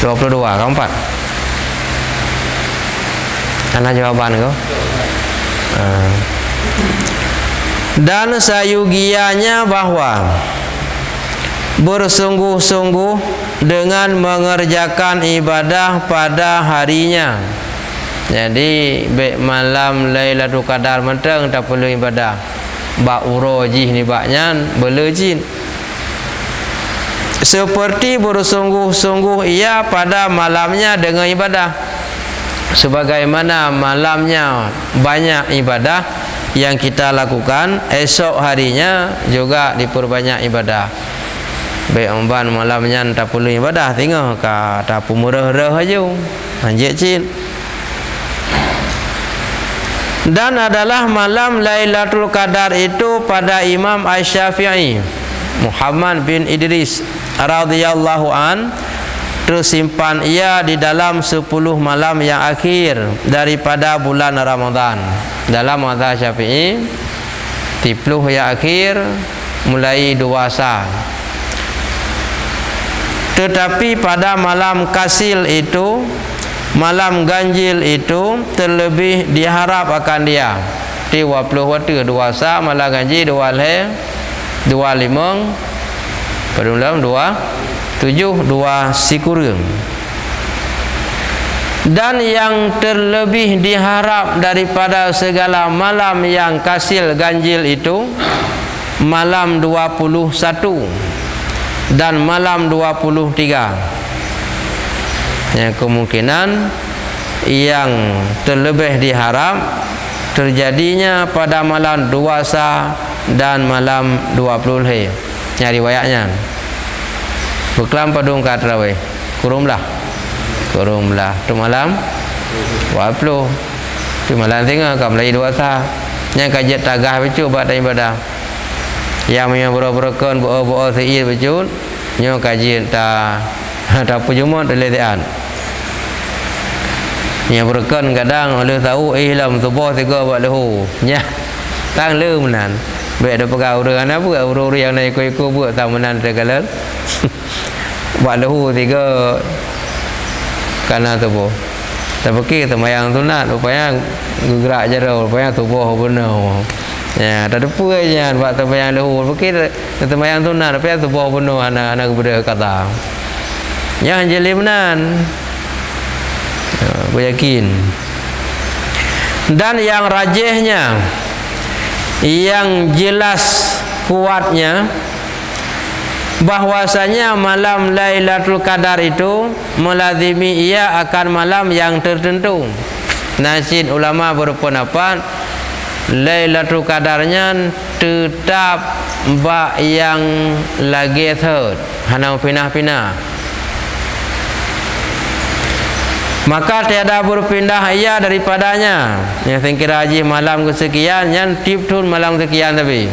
22, keempat. Ana jawaban kau? Dan sayugianya bahwa bersungguh-sungguh dengan mengerjakan ibadah pada harinya. Jadi baik malam Lailatul Qadar mentang tak perlu ibadah. Bak urojih ni baknya belejin. Seperti bersungguh-sungguh ia pada malamnya dengan ibadah. Sebagaimana malamnya banyak ibadah yang kita lakukan, esok harinya juga diperbanyak ibadah. Baik umban malamnya tak perlu ibadah, tengok kata pemurah-rah aja anjek cil. Dan adalah malam Lailatul Qadar itu pada Imam Asy-Syafi'i Muhammad bin Idris radhiyallahu an tersimpan ia di dalam 10 malam yang akhir daripada bulan Ramadan. Dalam mazhab Syafi'i 10 yang akhir mulai dewasa. Tetapi pada malam kasil itu, malam ganjil itu terlebih diharap akan dia. 20 waktu dewasa malam ganjil 2 limang pedulam 2 7 2 sikurung. Dan yang terlebih diharap daripada segala malam yang kasil ganjil itu malam 21 dan malam 23. Yang kemungkinan yang terlebih diharap terjadinya pada malam 20 dan malam 20 hari. Yang riwayatnya Beklam padung katraweh kurumlah tu malam 20 tu malam tengah kam lagi 2 sah yang kajet tagah becu buat ibadah yang berberkan buat seir becu nyo kajet ta pujumot lelean yang berkan kadang oleh tahu ihlam tubuh tiga buat lahu nya tang le menan baik ada pegau dengan apa uru yang naik ikut buat tamanan segala buat lahu tiga karena tubuh tapi kita mayang sunat rupanya gerak jauh rupanya tubuh benar ya tak ada apa aja buat mayang lahu fikir kita mayang sunat rupanya tubuh benar anak kepada kata yang jeli menan beryakin dan yang rajihnya yang jelas kuatnya bahwasanya malam Lailatul Qadar itu melazimi ia akan malam yang tertentu. Nasid ulama berpendapat Lailatul Qadarnya tetap bak yang lagi third hana pindah-pindah. Maka tiada berpindah ia daripadanya. Yang sengkira haji malam kesekian yang tiptun malam sekian tapi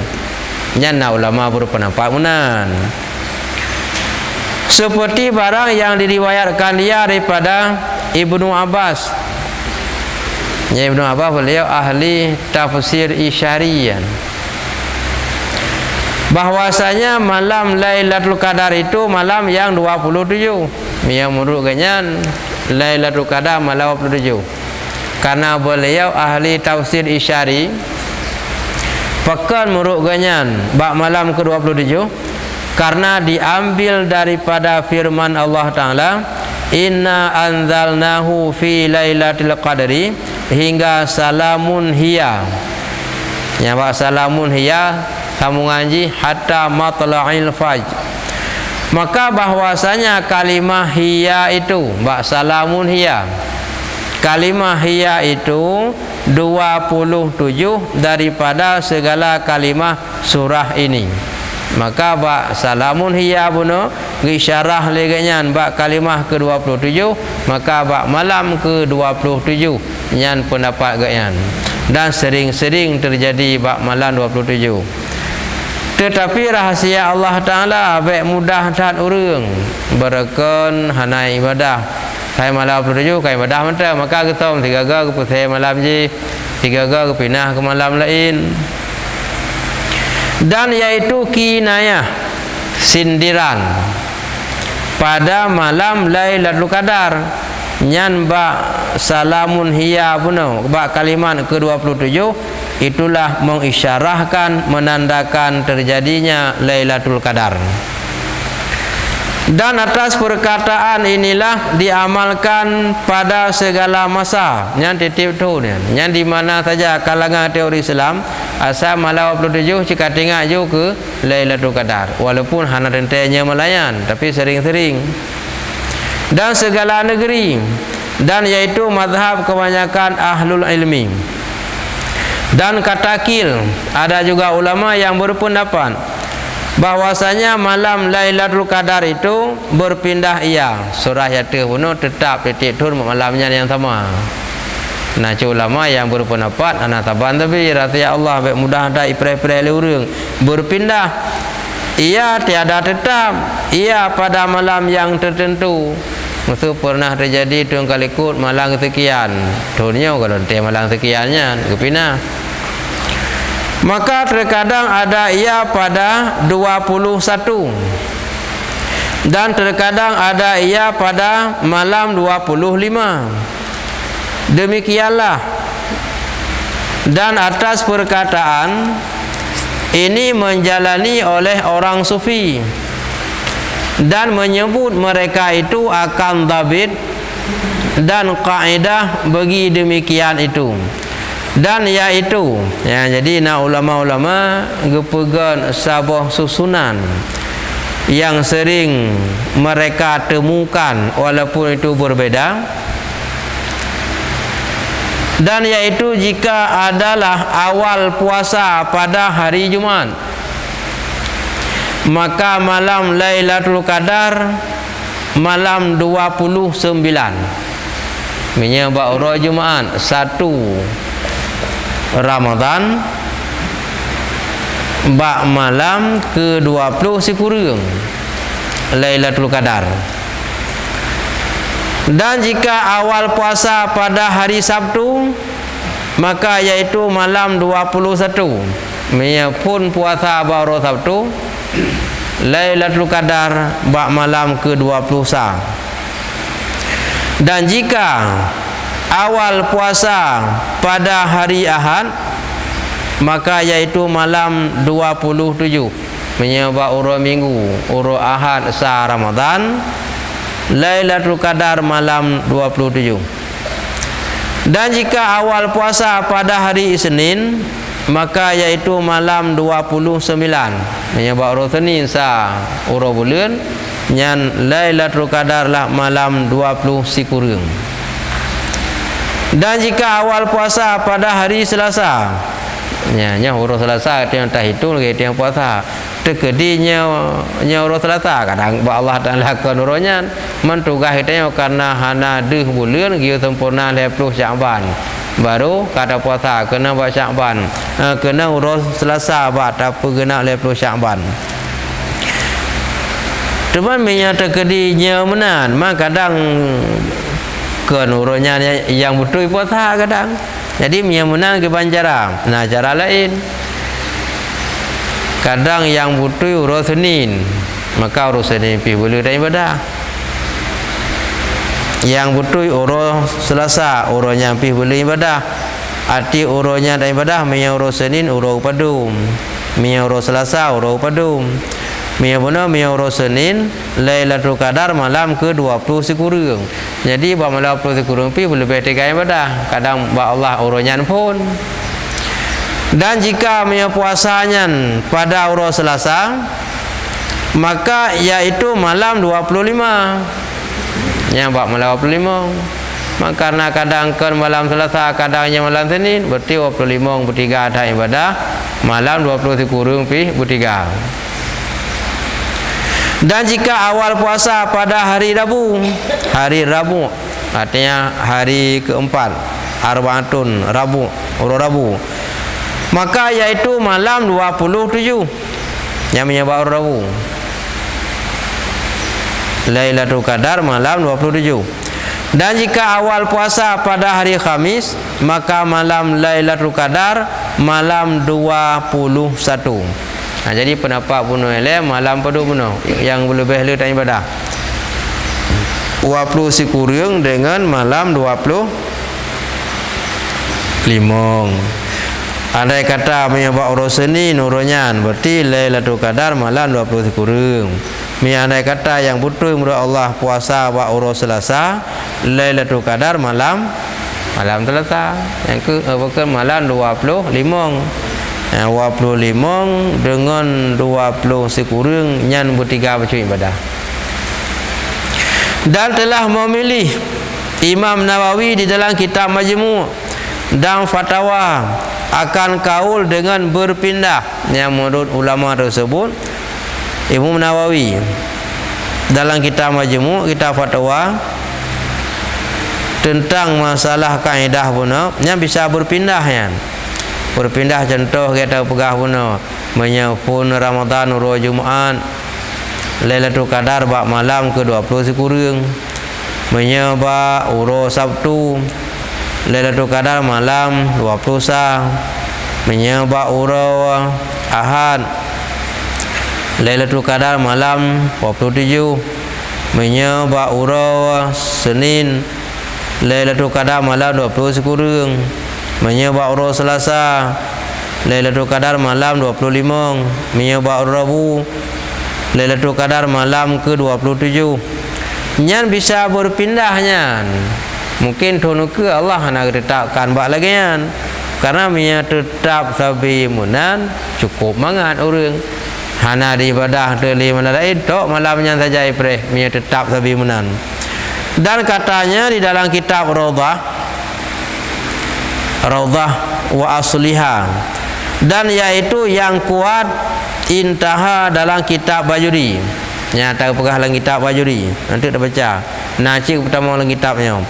yang ulama berpendapat menan. Seperti barang yang diriwayatkan dia daripada Ibnu Abbas. Ya, Ibnu Abbas beliau ahli tafsir isyariyan. Bahwasanya malam Lailatul Qadar itu malam yang 27. Yang menurut kenyan Lailatul Qadar malam 27. Karena beliau ahli tafsir isyari. Pekan menurut kenyan bak malam ke-27 karena diambil daripada firman Allah Ta'ala inna anzalnahu fi lailatul qadri hingga salamun hiya yang bak salamun hiya kamu ngaji hatta matla'il fajr. Maka bahwasanya kalimah hiya itu bak salamun hiya, kalimah hiya itu 27 daripada segala kalimah surah ini. Maka bak salamun hiya buno isyarah legenyan bak kalimah ke-27 maka bak malam ke-27 nyan pendapat gayan dan sering-sering terjadi bak malam 27. Tetapi rahasia Allah Ta'ala baik mudah tak urang berken hana ibadah kai malam 27 kai ibadah mentah maka kita 3 ke pusai malam je 3 ke pindah ke malam lain. Dan yaitu kinayah sindiran pada malam Lailatul Qadar nyan bak salamun hiya puno bak kalimat ke-27 itulah mengisyarahkan menandakan terjadinya Lailatul Qadar. Dan atas perkataan inilah diamalkan pada segala masa yang titip tu yang di mana saja kalangan teori Islam asal malam 27 jika tengok je ke Lailatul Qadar walaupun hana rentainya melayan tapi sering-sering dan segala negeri dan yaitu mazhab kebanyakan ahlul ilmi dan katakil ada juga ulama yang berpendapat bahwasanya malam Lailatul Qadar itu berpindah ia surah yatir pun tetap titik tur malamnya yang sama. Nah, ulama yang berpendapat anak taban tapi rasa Allah baik mudah ada ipre-ipre urang berpindah ia tiada tetap ia pada malam yang tertentu. Mesti pernah terjadi tuan kali ikut malam sekian. Tuhnya kalau dia malam sekiannya kepindah. Maka terkadang ada ia pada 21 dan terkadang ada ia pada malam 25. Demikianlah dan atas perkataan ini menjalani oleh orang sufi dan menyebut mereka itu akan dhabit dan kaidah bagi demikian itu. Dan yaitu ya, jadi nak ulama-ulama gepegan sabah susunan yang sering mereka temukan walaupun itu berbeda. Dan yaitu jika adalah awal puasa pada hari Jumaat maka malam Lailatul Qadar malam 29 menyebab roh Jumaat 1 Ramadan bak malam ke-20 si kurang Lailatul Qadar. Dan jika awal puasa pada hari Sabtu, maka yaitu malam 21. Pun puasa baru Sabtu, Lailatul Qadar bak malam ke-20 sa. Dan jika awal puasa pada hari Ahad, maka yaitu malam 27. Menyebab urut minggu, urut Ahad sah Ramadan, Lailatul Qadar malam 27. Dan jika awal puasa pada hari Isnin, maka yaitu malam 29. Menyebab urut Senin sah urut bulan, nyan Lailatul Qadar lah malam 20 si kurang. Dan jika awal puasa pada hari Selasa, nya urut Selasa yang tak hitung lagi yang puasa tekedinya urut Selasa kadang Allah Taala kanurnya mentugah kita karena hana deh bulan gitu sempurna 20 Syaban baru kata puasa kena buat Syaban kena urut Selasa buat apa kena 20 Syaban. Teman minyak tekedinya menan mak kadang kanurnya yang betul puasa kadang. Jadi yang menang ke banjara. Nah, cara lain. Kadang yang butuh urus Senin, maka urus Senin pi boleh dah ibadah. Yang butuh urus Selasa, urusnya pi boleh ibadah. Arti urusnya dah ibadah, menyang urus Senin urus padum. Menyang urus Selasa urus padum. Menyang urus Senin Lailatul Qadar malam ke-20 si kurang. Jadi buat malam 20 si kurang pi boleh tiga ibadah. Kadang buat Allah urusnya pun. Dan jika puasanya pada urus Selasa, maka yaitu malam 25. Yang buat malam 25. Maka karena kadang kan malam Selasa, kadangnya malam Senin, berarti 25 bertiga ada ibadah. Malam 20 si kurang pi bertiga. Dan jika awal puasa pada hari Rabu artinya hari keempat Arbaatun Rabu, urut Rabu, maka yaitu malam 27 yang menyebab urut Rabu. Lailatul Qadar malam 27. Dan jika awal puasa pada hari Khamis, maka malam Lailatul Qadar malam 21. Nah, jadi pendapat bunuh malam pada bunuh yang lebih tak ibadah 20 si kurang dengan malam 25. Andai kata menyebab urus Senin urusnya berarti Lailatul Qadar malam 20 si kurang. Andai kata yang betul menurut Allah puasa buat urus Selasa, Lailatul Qadar malam Selasa. Yang ke bukan malam 25. 25 dengan 20 sekurang nyan bertiga baca ibadah. Dan telah memilih Imam Nawawi di dalam kitab Majmu' dan fatwa akan kaul dengan berpindah yang menurut ulama tersebut. Imam Nawawi dalam kitab Majmu', kitab fatwa tentang masalah kaedah puna yang bisa berpindahnya. Berpindah contoh kita pegah puna menyapun Ramadan urut Jumaat, Lailatul Qadar bak malam ke-20 si kurang. Menyebab urut Sabtu, Lailatul Qadar malam 20 sah. Menyebab urut Ahad, Lailatul Qadar malam 27. Menyebab urut Senin, Lailatul Qadar malam 20 si kurang. Menyebab urut Selasa, Lailatul Qadar malam 25. Menyebab urut Rabu, Lailatul Qadar malam ke-27. Nyan bisa berpindahnya. Mungkin tunuke Allah nak tetapkan bak lagi nyan. Karena nya tetap sabi munan cukup mangat orang. Hana di ibadah teli mana lain tok malamnya saja ipreh nya tetap sabi munan. Dan katanya di dalam kitab Raudhah wa asliha, dan yaitu yang kuat intaha dalam kitab Bajuri. Nyata pegah dalam kitab Bajuri. Nanti kita baca. Nacik pertama dalam kitabnya.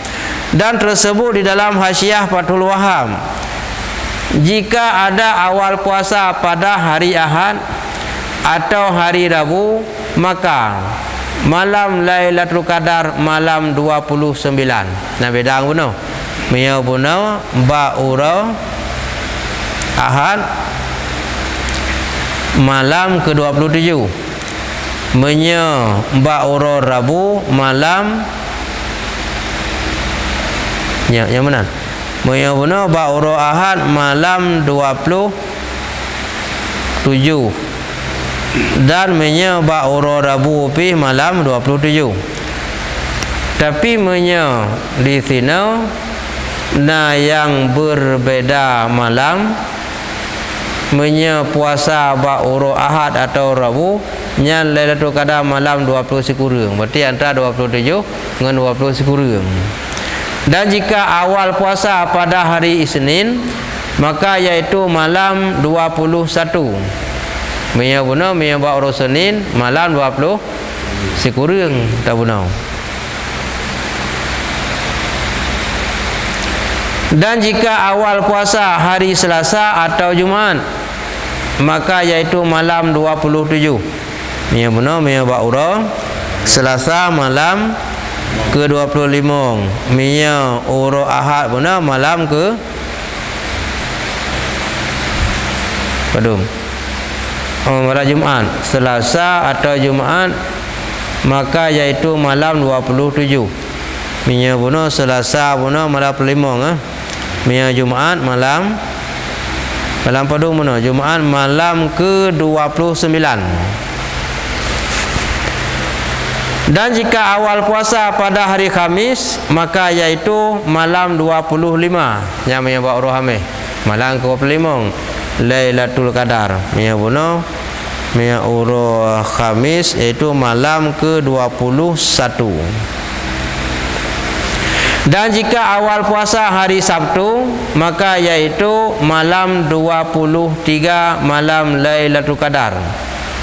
Dan tersebut di dalam Hasyiah Fathul Wahhab. Jika ada awal puasa pada hari Ahad atau hari Rabu, maka malam Lailatul Qadar malam 29. Nah bedang puno. Mia puno ba ura Ahad malam ke-27. Menya ba ura Rabu malam yang mana? Menya puno ba ura Ahad malam 27. Dan menya ba ura Rabu pi malam 27. Tapi menya di sini nah yang berbeda malam, menya puasa ba ura Ahad atau Rabu nya Lailatul Qadar malam 20 sekurang. Berarti antara 27 dengan 20 sekurang. Dan jika awal puasa pada hari Isnin, maka yaitu malam 21. Mia buno mia ba ura Senin malam 20 sekurang tak buno. Dan jika awal puasa hari Selasa atau Jumaat, maka yaitu malam 27. Mia buno mia ba ura Selasa malam ke-25. Mia ura Ahad buno malam ke padum. Malam Jumaat, Selasa atau Jumaat, maka yaitu malam 27. Mia buno Selasa buno malam 25. Mia Jumaat malam padum buno Jumaat malam ke-29. Dan jika awal puasa pada hari Khamis, maka yaitu malam 25. Yang mia ba ura Khamis malam ke-25 Lailatul Qadar. Mia buno mia ura Khamis iaitu malam ke-21. Dan jika awal puasa hari Sabtu, maka yaitu malam 23 malam Lailatul Qadar.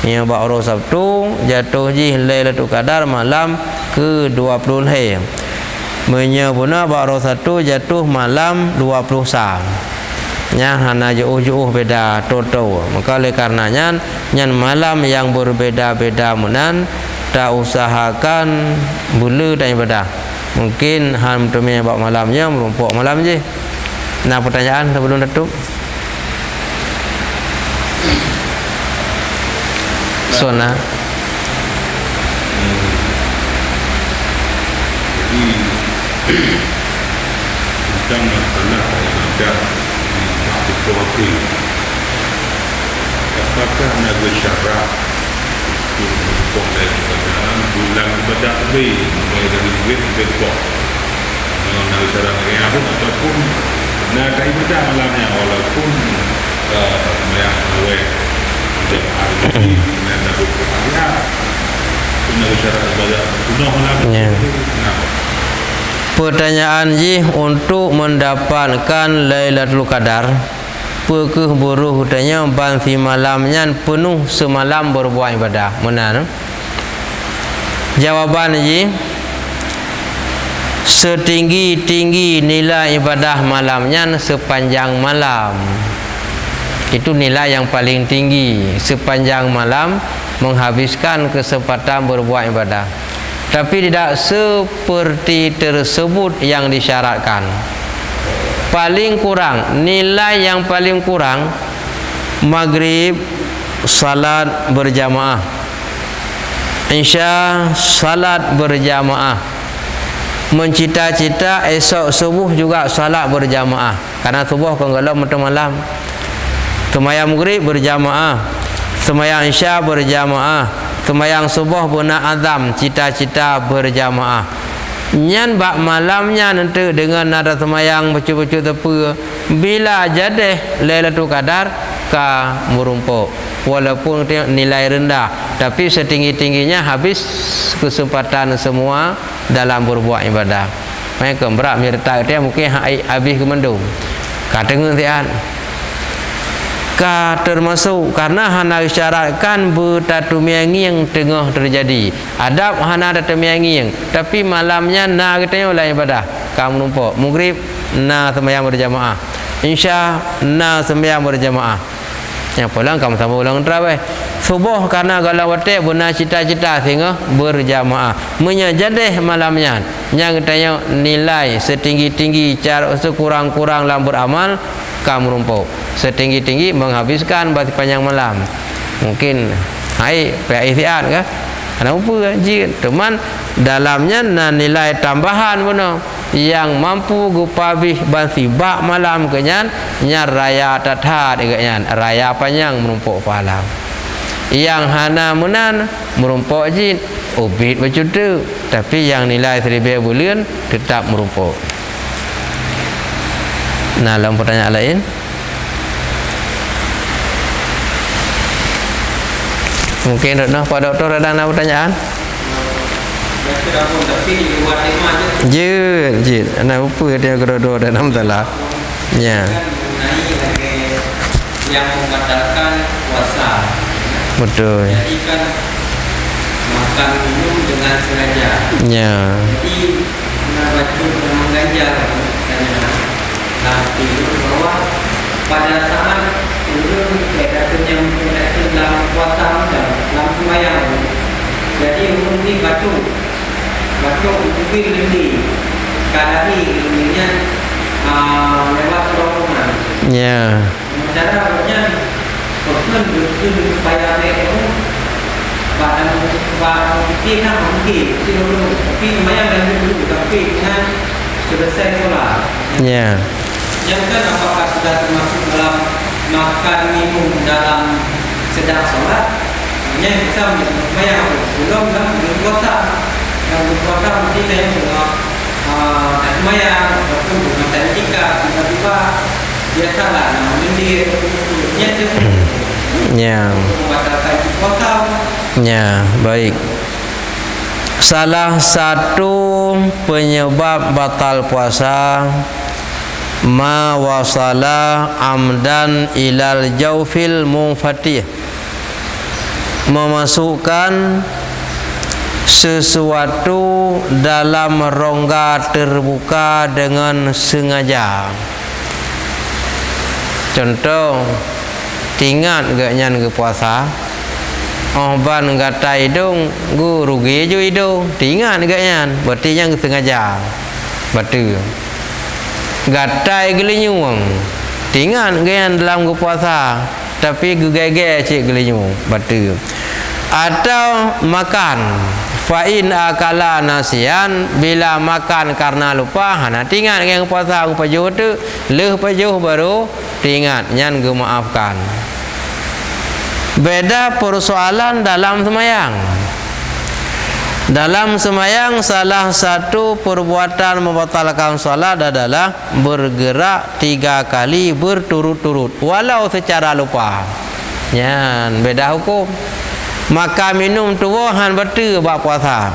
Mia ba ura Sabtu jatuh ji Lailatul Qadar malam ke-20. Menya buno ba ura Sabtu jatuh malam 20 sah. Nya hana jauh-jauh beda toto. Maka oleh karenanya nyan malam yang berbeda-beda menan tak usahakan bulu dan ibadah. Mungkin ham temanya bab malamnya merumpuk malam je. Nah pertanyaan sebelum tutup. Sona. Tentang masalah ada di apakah naga syarak untuk dalam bulan ibadah lebih mulai dari duit sampai naga syarak yang apa ataupun naga ibadah malamnya walaupun yang awet hari ini naga berharian naga syarak ibadah sunnah malamnya. Pertanyaan ji untuk mendapatkan Lailatul Qadar, pekeh buruh hutanya bansi malamnya penuh semalam berbuat ibadah. Benar? Jawaban ji, setinggi-tinggi nilai ibadah malamnya sepanjang malam. Itu nilai yang paling tinggi. Sepanjang malam menghabiskan kesempatan berbuat ibadah. Tapi tidak seperti tersebut yang disyaratkan. Paling kurang, nilai yang paling kurang maghrib salat berjamaah, isya salat berjamaah, mencita-cita esok subuh juga salat berjamaah. Karena subuh kenggalau metu malam. Sembahyang maghrib berjamaah, sembahyang isya berjamaah, sembahyang subuh buna azam cita-cita berjamaah. Nyan bak malamnya nanti dengan nada sembahyang becu-becu tepu bila jadi Lailatul Qadar ka merumpuk walaupun nilai rendah tapi setinggi-tingginya habis kesempatan semua dalam berbuat ibadah. Mereka berat mirta dia mungkin habis ke mendung. Kata ngentian ka termasuk karena hana isyaratkan bertatu miang tengah terjadi adab hana tatu miang tapi malamnya na katanya oleh ibadah kamu numpuk maghrib na sembahyang berjamaah insya na sembahyang berjamaah. Yang pulang kamu sama ulang terawih. Subuh karena galau watik benar cita-cita sehingga berjamaah. Menyajadeh malamnya. Yang tanya nilai setinggi-tinggi cara sekurang-kurang dalam beramal kamu rumpuk. Setinggi-tinggi menghabiskan bagi panjang malam. Mungkin hai pihak ikhtiar ke? Ada apa jin? Teman dalamnya nilai tambahan benar. Yang mampu gupabih bansi bak malam kenyan nyar raya tathat kenyan raya panjang merumpuk pahala. Yang hana menan merumpuk jin ubit berjuta tapi yang nilai 1000 bulan tetap merumpuk. Nah, dalam pertanyaan lain mungkin Pak Doktor ada pertanyaan? Je, anak apa dia kedua-dua dalam telah. Ya. Yang membatalkan puasa. Betul. Jadi kan makan minum dengan sengaja. Ya. Jadi baca mengganjal katanya. Nanti bahwa pada saat turun keadaan yang dalam puasa dalam sembahyang. Jadi umum ni baca mungkin lebih kadari ilmunya lewat rombongan. Ya. Caranya persen betul supaya mereka pada mungkin tapi lumayan dan dulu tapi dengan selesai sholat. Ya. Yang kan apakah sudah termasuk dalam makan minum dalam sedang sholat? Yang bisa lumayan belum berpuasa. Yang berpuasa mesti yang lumayan ataupun bukan etika tiba-tiba biasalah mendir ya. Membatalkan puasa. Ya, baik. Salah satu penyebab batal puasa ma wasala amdan ilal jawfil munfatih, memasukkan sesuatu dalam rongga terbuka dengan sengaja. Contoh, tingat gak nyan ke puasa, ban gata hidung, gu rugi je hidung, tingat gak nyan, berarti yang sengaja, betul. Gata gelinyung, tingat gak nyan dalam ke puasa, tapi gu gege cik gelinyung, betul. Atau makan, fa'in akala nasian, bila makan karena lupa, hana tingat yang puasa aku pajuh tu, leh pajuh baru tingat nyan gue maafkan. Beda persoalan dalam semayang. Dalam semayang salah satu perbuatan membatalkan salat adalah bergerak 3 kali berturut-turut walau secara lupa. Nyan beda hukum. Maka minum tuahan betul bab puasa.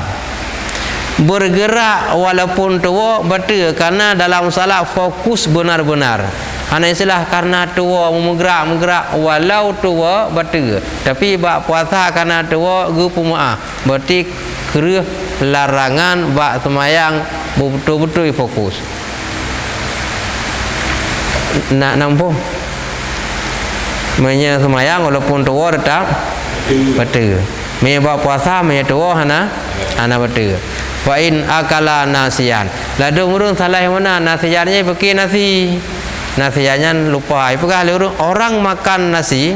Bergerak walaupun tua betul karena dalam salat fokus benar-benar. Hanya istilah karena tua menggerak walau tua betul. Tapi bab puasa karena tua gu pumaah. Berarti kereh larangan bab semayang betul-betul fokus. Nak nampak? Menya semayang walaupun tua tetap betul. Menya bab puasa menya tua hana betul. Fa in akala nasian. Lalu urung salah yang mana nasiannya pakai nasi. Nasiannya lupa. Apakah orang makan nasi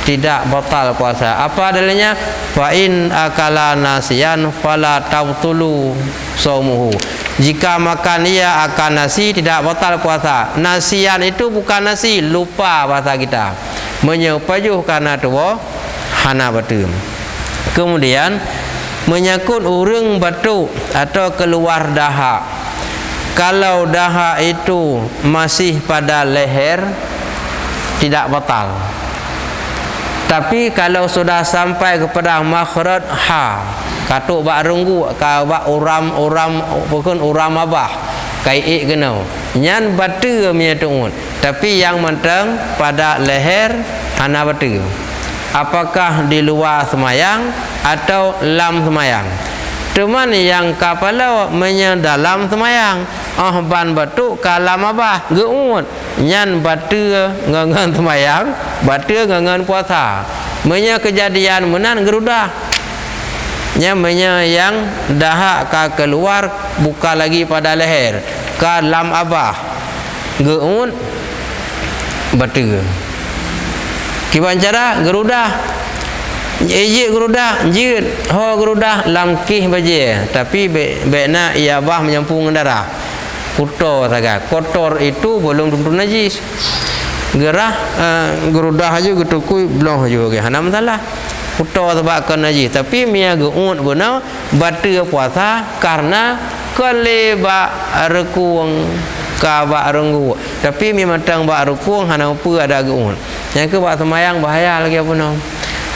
tidak batal puasa. Apa dalilnya? Fa in akala nasian fala tabtulu shaumuhu. Jika makan ia akan nasi tidak batal puasa. Nasian itu bukan nasi, lupa bahasa kita. Menyepajuh karena tua hana betul. Kemudian menyangkut urang batuk atau keluar dahak. Kalau dahak itu masih pada leher tidak batal. Tapi kalau sudah sampai kepada makhraj ha, katuk bak runggu, ka bak uram bukan uram abah, kai kena. Nyan batal punya tuun. Tapi yang penting pada leher hana batal. Apakah di luar semayang atau lam semayang? Cuman yang kapala dalam semayang ban batu kalam abah geut nyan batu ngangan semayang batu ngangan puasa kejadian menan gerudah nya yang dahak ka keluar buka lagi pada leher kalam abah geut batu kiban cara gerudah Eje gerudah jid ho gerudah lamkih baje tapi bekna ia bah menyampung darah kotor saja kotor itu belum tentu najis gerah gerudah aja getukui belum juga hana masalah kotor sebab kan najis tapi mia geut guna batu puasa karena keleba rekung ka ba renggu tapi mi matang ba rekung hana apa ada geut yang ke buat semayang bahaya lagi apa no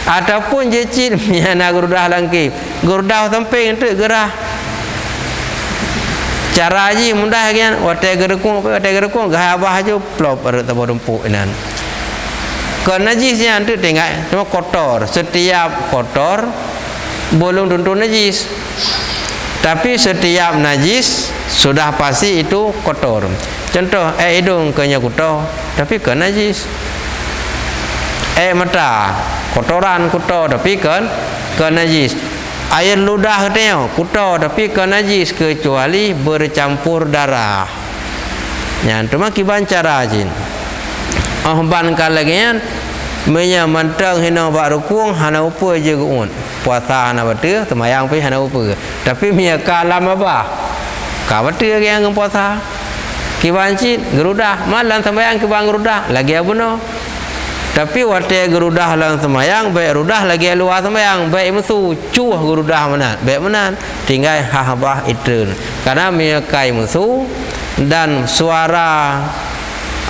ataupun jecit miana gerudah langki gerudah samping tu gerah cara haji mudah kan watai gerekung gah abah aja plop ada tabur empuk nan ke najisnya tu tengok cuma kotor setiap kotor belum tentu najis tapi setiap najis sudah pasti itu kotor contoh hidung kena kotor tapi ke najis mata kotoran kotor tapi kan najis air ludah tengok kotor tapi kan najis kecuali bercampur darah yang cuma kiban cara jin ban kalagian menyamantang hina bak rukung hana upa je geun puasa hana batu semayang pi hana upa tapi mia kalam abah ka batu yang puasa kiban cit gerudah malan sembayang kiban gerudah lagi apa no tapi watai gerudah lang semayang baik gerudah lagi luar semayang baik musuh cuh gerudah mana baik mana tinggal hahabah itu karena mekai musuh dan suara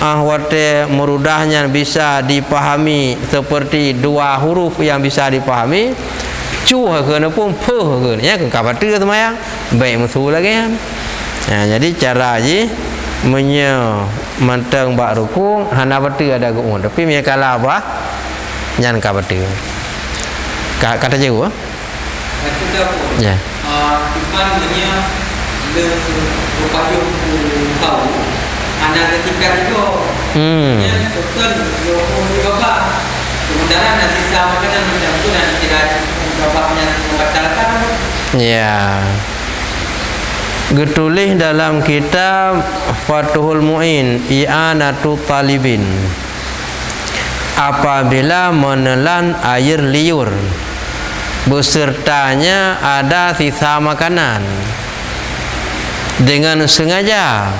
watai merudahnya bisa dipahami seperti dua huruf yang bisa dipahami cuh kena pun peh kena ya ke kabar tu semayang baik musuh lagi kan jadi cara je mantang bak rukung hana batu ada geun tapi mia kala apa nyan ka batu kata jauh itu dah pun ya iman punya le berpayung tahu anak ketika itu nya bukan yo bapa kemudian nanti sama makanan macam tu nanti tidak bapaknya membatalkan ya Getulih dalam kitab Fathul Mu'in I'anatu Talibin apabila menelan air liur besertanya ada sisa makanan dengan sengaja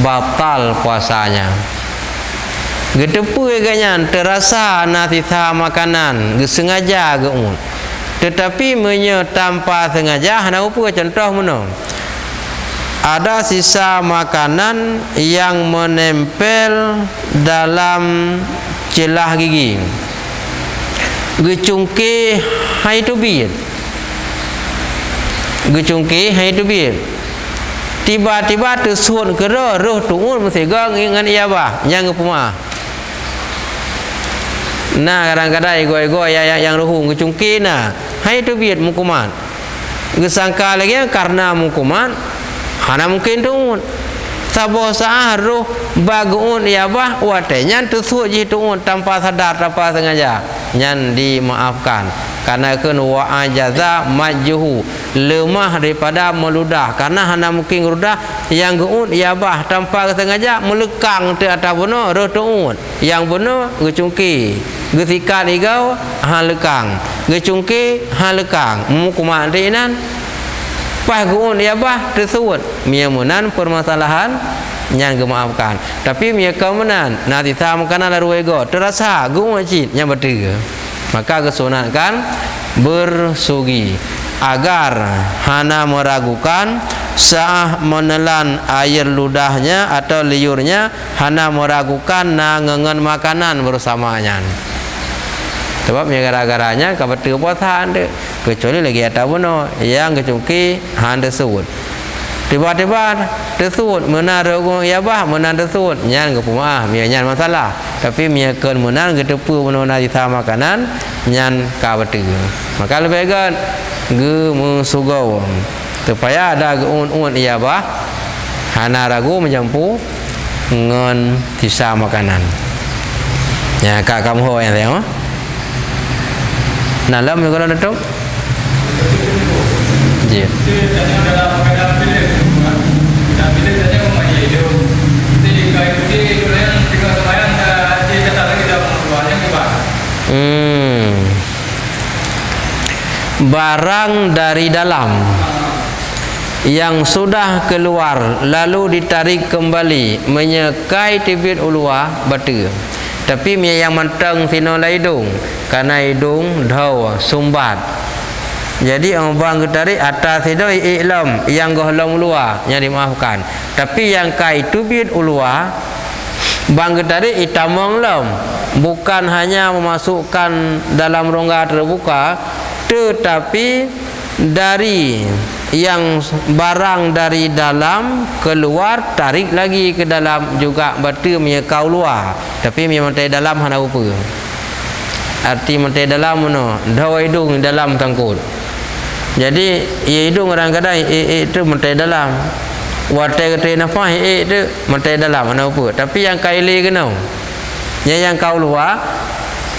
batal puasanya getepu agaknya terasa ada sisa makanan sengaja geun tetapi tanpa sengaja hana apa contoh mana ada sisa makanan yang menempel dalam celah gigi gecungke haitubir tiba-tiba tersuat ke roh tuun mesti gang dengan ia bah yang puma nah kadang-kadang ego yang ruhung gecungke nah haitubir mukuman gesangka lagi karena mukuman hana mungkin tuun sabo sahruh bagun ya bah watenya tersuat ji tuun tanpa sadar tanpa sengaja nyan dimaafkan karena keun wa ajaza majhu lemah daripada meludah karena hana mungkin rudah yang geun ya bah tanpa sengaja melekang te atas bono roh tuun yang bono gecungki gesikat igau halekang gecungki halekang mukuman dinan pas geun ya bah tersebut mia menan permasalahan yang gemaafkan tapi mia kemenan nanti sama makanan lalu ego terasa geun cit yang betul maka kesunatkan bersugi agar hana meragukan sah menelan air ludahnya atau liurnya hana meragukan nangengan makanan bersamanya sebab ya gara-garanya kabetul puasa ande kecuali lagi ada bono yang kecungki hande sebut tiba-tiba tersebut menar rogo ya bah menar tersebut nyan ke pumah mia nyan masalah tapi mia keun menar getepu bono na sisa makanan nyan kabetul maka lebih kan ge musugau supaya ada un ia bah hana ragu menjampu ngon tisa makanan ya kak kamu ho yang tengok nalam kalau nutup je barang dari dalam yang sudah keluar lalu ditarik kembali menyekai tibit ulua batu tapi yang mantang tino hidung karena hidung dau sumbat jadi orang tarik atas itu iklam yang gohlong luar yang dimaafkan tapi yang kai tibit ulua bang tarik itamong lam bukan hanya memasukkan dalam rongga terbuka tetapi dari yang barang dari dalam keluar tarik lagi ke dalam juga batu menyekau luar tapi mentai dalam hana apa arti mentai dalam mana dawa hidung dalam tangkut jadi hidung kadang-kadang itu mentai dalam watai ketai nafas itu mentai dalam hana apa tapi yang kaili kena yang kau luar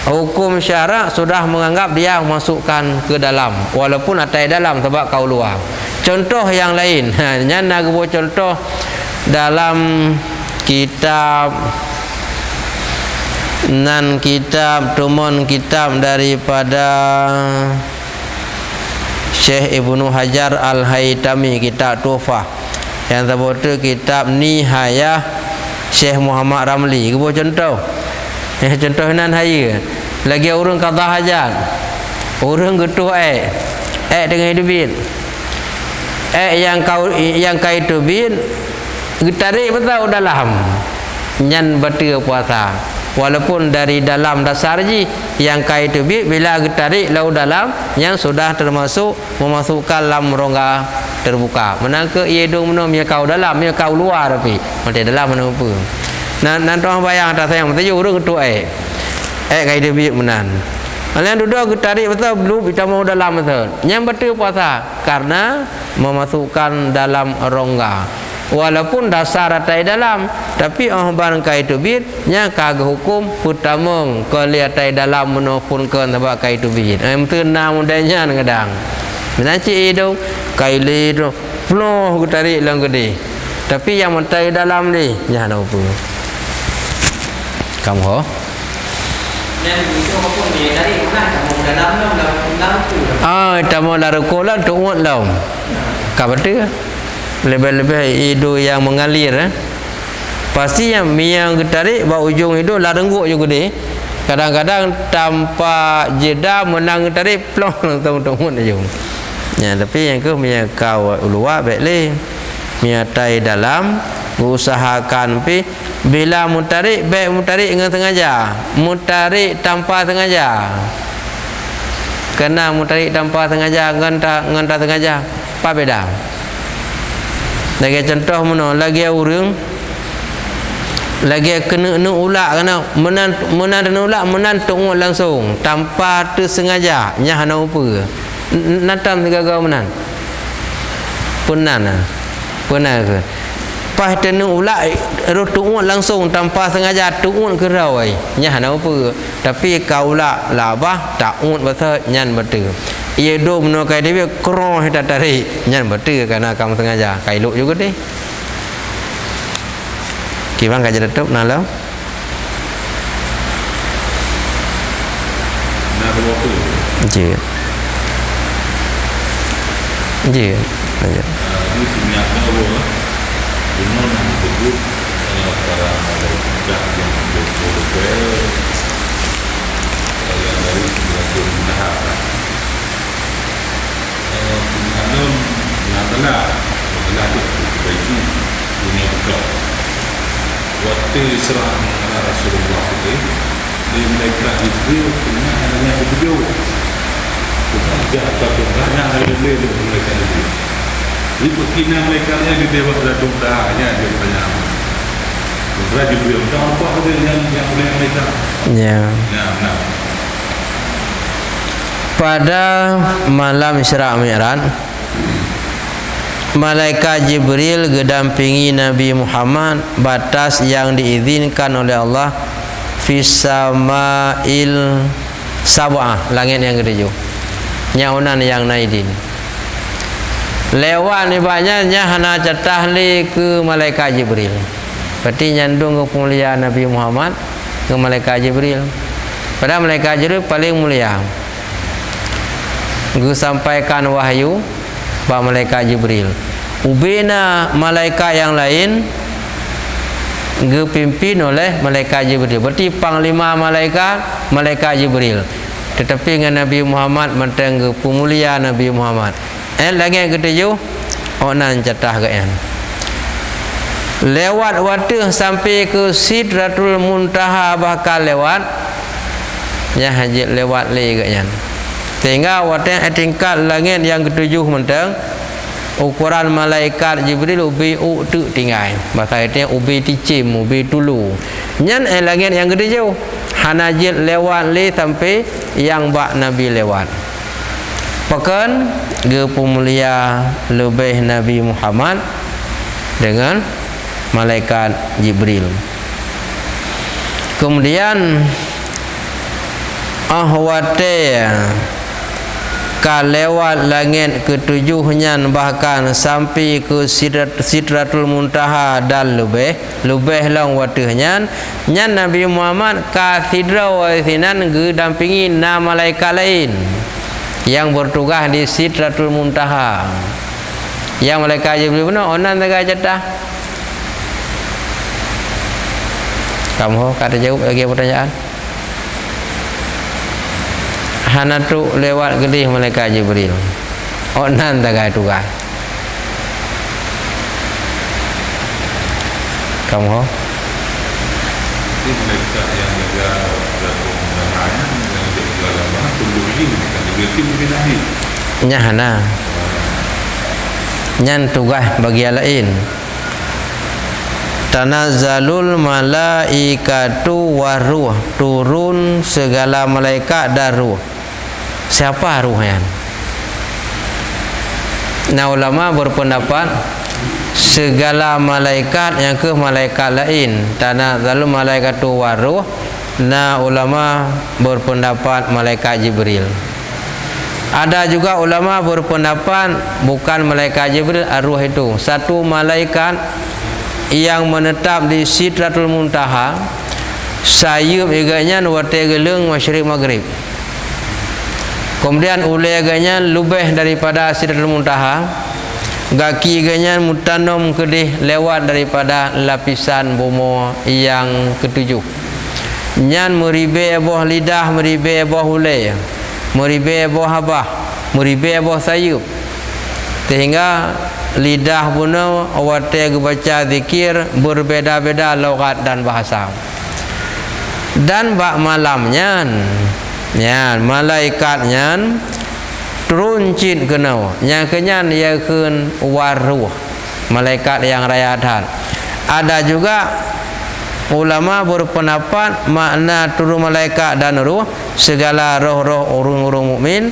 hukum syarak sudah menganggap dia masukkan ke dalam walaupun atai dalam sebab kau luar contoh yang lain nyana gebo contoh dalam kitab nan kitab tumon kitab daripada Syekh Ibnu Hajar Al-Haytami kitab Tuhfah yang sebut kitab Nihayah Syekh Muhammad Ramli gebo contoh contoh nan haya lagi orang qada hajat orang getuh dengan hidupin yang kau hidupin tarik betul dalam nyan batu puasa walaupun dari dalam dasar ji yang kau hidupin bila tarik lau dalam yang sudah termasuk memasukkan dalam rongga terbuka menangke hidung menum ya kau dalam ya kau luar tapi mati dalam mana apa nan tuang bayang atas sayang mesti urang ketua kai dia biak menan kalian duduk tarik betul belum kita mau dalam betul yang betul puasa karena memasukkan dalam rongga walaupun dasar atai dalam tapi barang kai tu bit nya kagak hukum putamong kaliatai dalam menopun ke sebab kai tu bit mesti nam mudanya kadang menaci hidung kai le floh tarik lang gede tapi yang mentai dalam ni jangan apa kamu ho yang itu apa ni dari mana kamu dalam tu tamu laruko lah tu uat lau kabar lebih-lebih hidup yang mengalir pasti yang tarik bawa ujung itu larengguk juga deh kadang-kadang tanpa jeda menang tarik plong tong-tong ujung ya tapi yang ke kau luar baik le miatai dalam usahakan pi bila mutarik baik mutarik dengan sengaja mutarik tanpa sengaja kena mutarik tanpa sengaja dengan tak sengaja apa beda lagi contoh mana lagi orang lagi kena ulak kena menan ulak menan tunggu langsung tanpa tersengaja nya hana apa natam tiga menan punan ke pas tenu ulak tunggu langsung tanpa sengaja tunggu ke rawai nya hana apa tapi kau ulak labah tak ungut bahasa nyan betul ia do meno kai dia kroh tak tarik nyan betul karena kamu sengaja kai luk juga deh kibang kaja tutup nalau nak waktu je ini punya tahu benar nak disebut para budak yang berprofil yang dari satu tahap Alam Nabi bagi dunia buka waktu serang Rasulullah itu mereka itu punya hanya video bukan satu banyak lebih mereka itu itu kina mereka yang didewa pada doa-nya dia banyak berarti beliau tahu apa ada yang boleh mereka ya nah pada malam Isra Mi'raj, malaikat Jibril gedampingi Nabi Muhammad batas yang diizinkan oleh Allah fi sama'il sab'ah, langit yang ketujuh, nyaunan yang naidin. Lewat ni banyaknya hana catahli ke malaikat Jibril. Berarti nyandung ke kemuliaan Nabi Muhammad ke malaikat Jibril. Padahal malaikat Jibril paling mulia. Gue sampaikan wahyu bagi malaikat Jibril. Ubina malaikat yang lain gue pimpin oleh malaikat Jibril. Berarti panglima malaikat Jibril. Tetapi dengan Nabi Muhammad mentang gue pemulia Nabi Muhammad. Langit ketujuh onan catah kean. Lewat waktu sampai ke Sidratul Muntaha, bahkan lewat ya haji lewat leganya. Sehingga waktu tingkat langit yang ketujuh mentang ukuran malaikat Jibril ubi tu tinggal. Bahasa itu ubi ticim, ubi tulu. Nyan langit yang ketujuh hanajit lewat le sampai yang bak Nabi lewat. Pakan ge pemulia lebih Nabi Muhammad dengan malaikat Jibril. Kemudian ahwate lewat langit ketujuhnya, bahkan sampai ke Sidratul Muntaha dan lebih long waktunya nyan Nabi Muhammad ka sidra wasinan gedampingi na malaikat lain yang bertugas di Sidratul Muntaha. Yang malaikat Jibril benar onan tegak jatah. Kamu kata jawab lagi pertanyaan. Hana tu lewat gedih malaikat Jibril. Onan tegak tugas. Kamu Ini malaikat yang jaga Sidratul Muntaha yang jaga lama tunggu ini kan Jibril mungkin ahli. nya hana. Nyan tugas bagi yang lain. Tanazzalul malaikatu waruh, turun segala malaikat dan ruh. Siapa ruhnya? Nah, ulama berpendapat segala malaikat yang ke malaikat lain. Tanazzalul malaikatu waruh. Nah, ulama berpendapat malaikat Jibril. Ada juga ulama berpendapat bukan malaikat Jibril, arwah itu satu malaikat yang menetap di Sidratul Muntaha, sayup iganya wate geleng masyriq maghrib. Kemudian ulai iganya lubeh daripada Sidratul Muntaha, gaki iganya mutanom kedih lewat daripada lapisan bumi yang ketujuh. Nyan meribe boh lidah, meribe boh ulai, meribe boh habah, meribe boh sayup. Sehingga lidah puna awate baca zikir berbeda-beda logat dan bahasa. Dan bak malamnya ya malaikatnya turun cin kenau yang kenyan ia kun waruh, malaikat yang rayatan. Ada juga ulama berpendapat makna turun malaikat dan ruh segala roh-roh orang-orang mukmin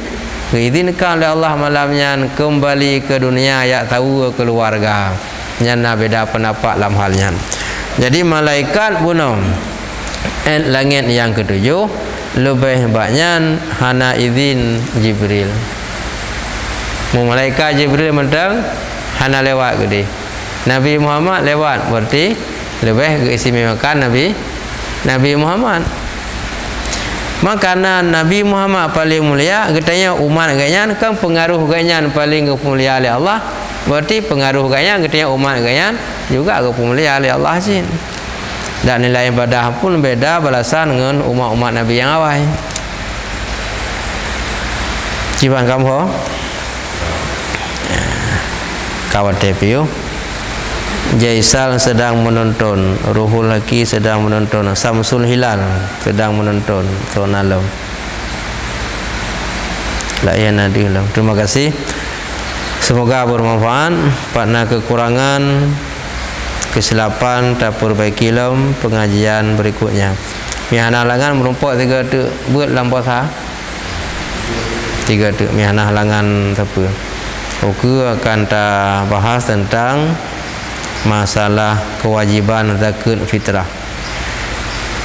diizinkan oleh Allah malamnya kembali ke dunia ya tahu keluarga. Nyana beda pendapat dalam halnya. Jadi malaikat punam langit yang ketujuh lebih banyak hana izin Jibril. Malaikat Jibril mentang hana lewat gede. Nabi Muhammad lewat berarti lebih keistimewakan Nabi Muhammad. Makana Nabi Muhammad paling mulia, katanya umat ganyan kan pengaruh ganyan paling kemuliaan oleh Allah. Berarti pengaruh ganyan katanya umat ganyan juga kemuliaan oleh Allah sih. Dan nilai ibadah pun beda balasan dengan umat-umat Nabi yang awal. Ciban kamu kawat tepiu. Jaisal sedang menonton, Ruhul Haki sedang menonton, Samsul Hilal sedang menonton Sonalam. La ya nadilam. Terima kasih. Semoga bermanfaat. Pada kekurangan, kesilapan tak perbaiki dalam pengajian berikutnya. Yang halangan merumpuk tiga tu buat dalam puasa. tiga tu mianah halangan apa. Oke akan ta bahas tentang masalah kewajiban zakat fitrah.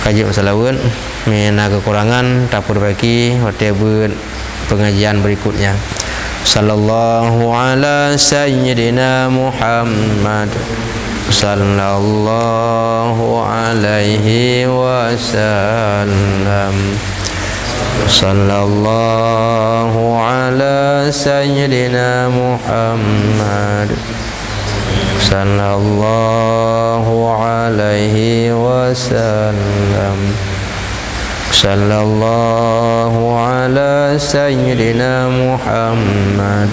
Kaji masalah wen mina kekurangan tak perbaiki whatever pengajian berikutnya. Sallallahu ala sayyidina Muhammad sallallahu alaihi wasallam. Sallallahu ala sayyidina Muhammad sallallahu alaihi wasallam. Sallallahu ala sayyidina Muhammad.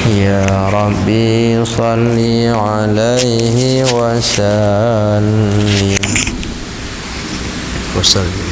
Ya Rabbi salli alaihi wasallim. Wasallim.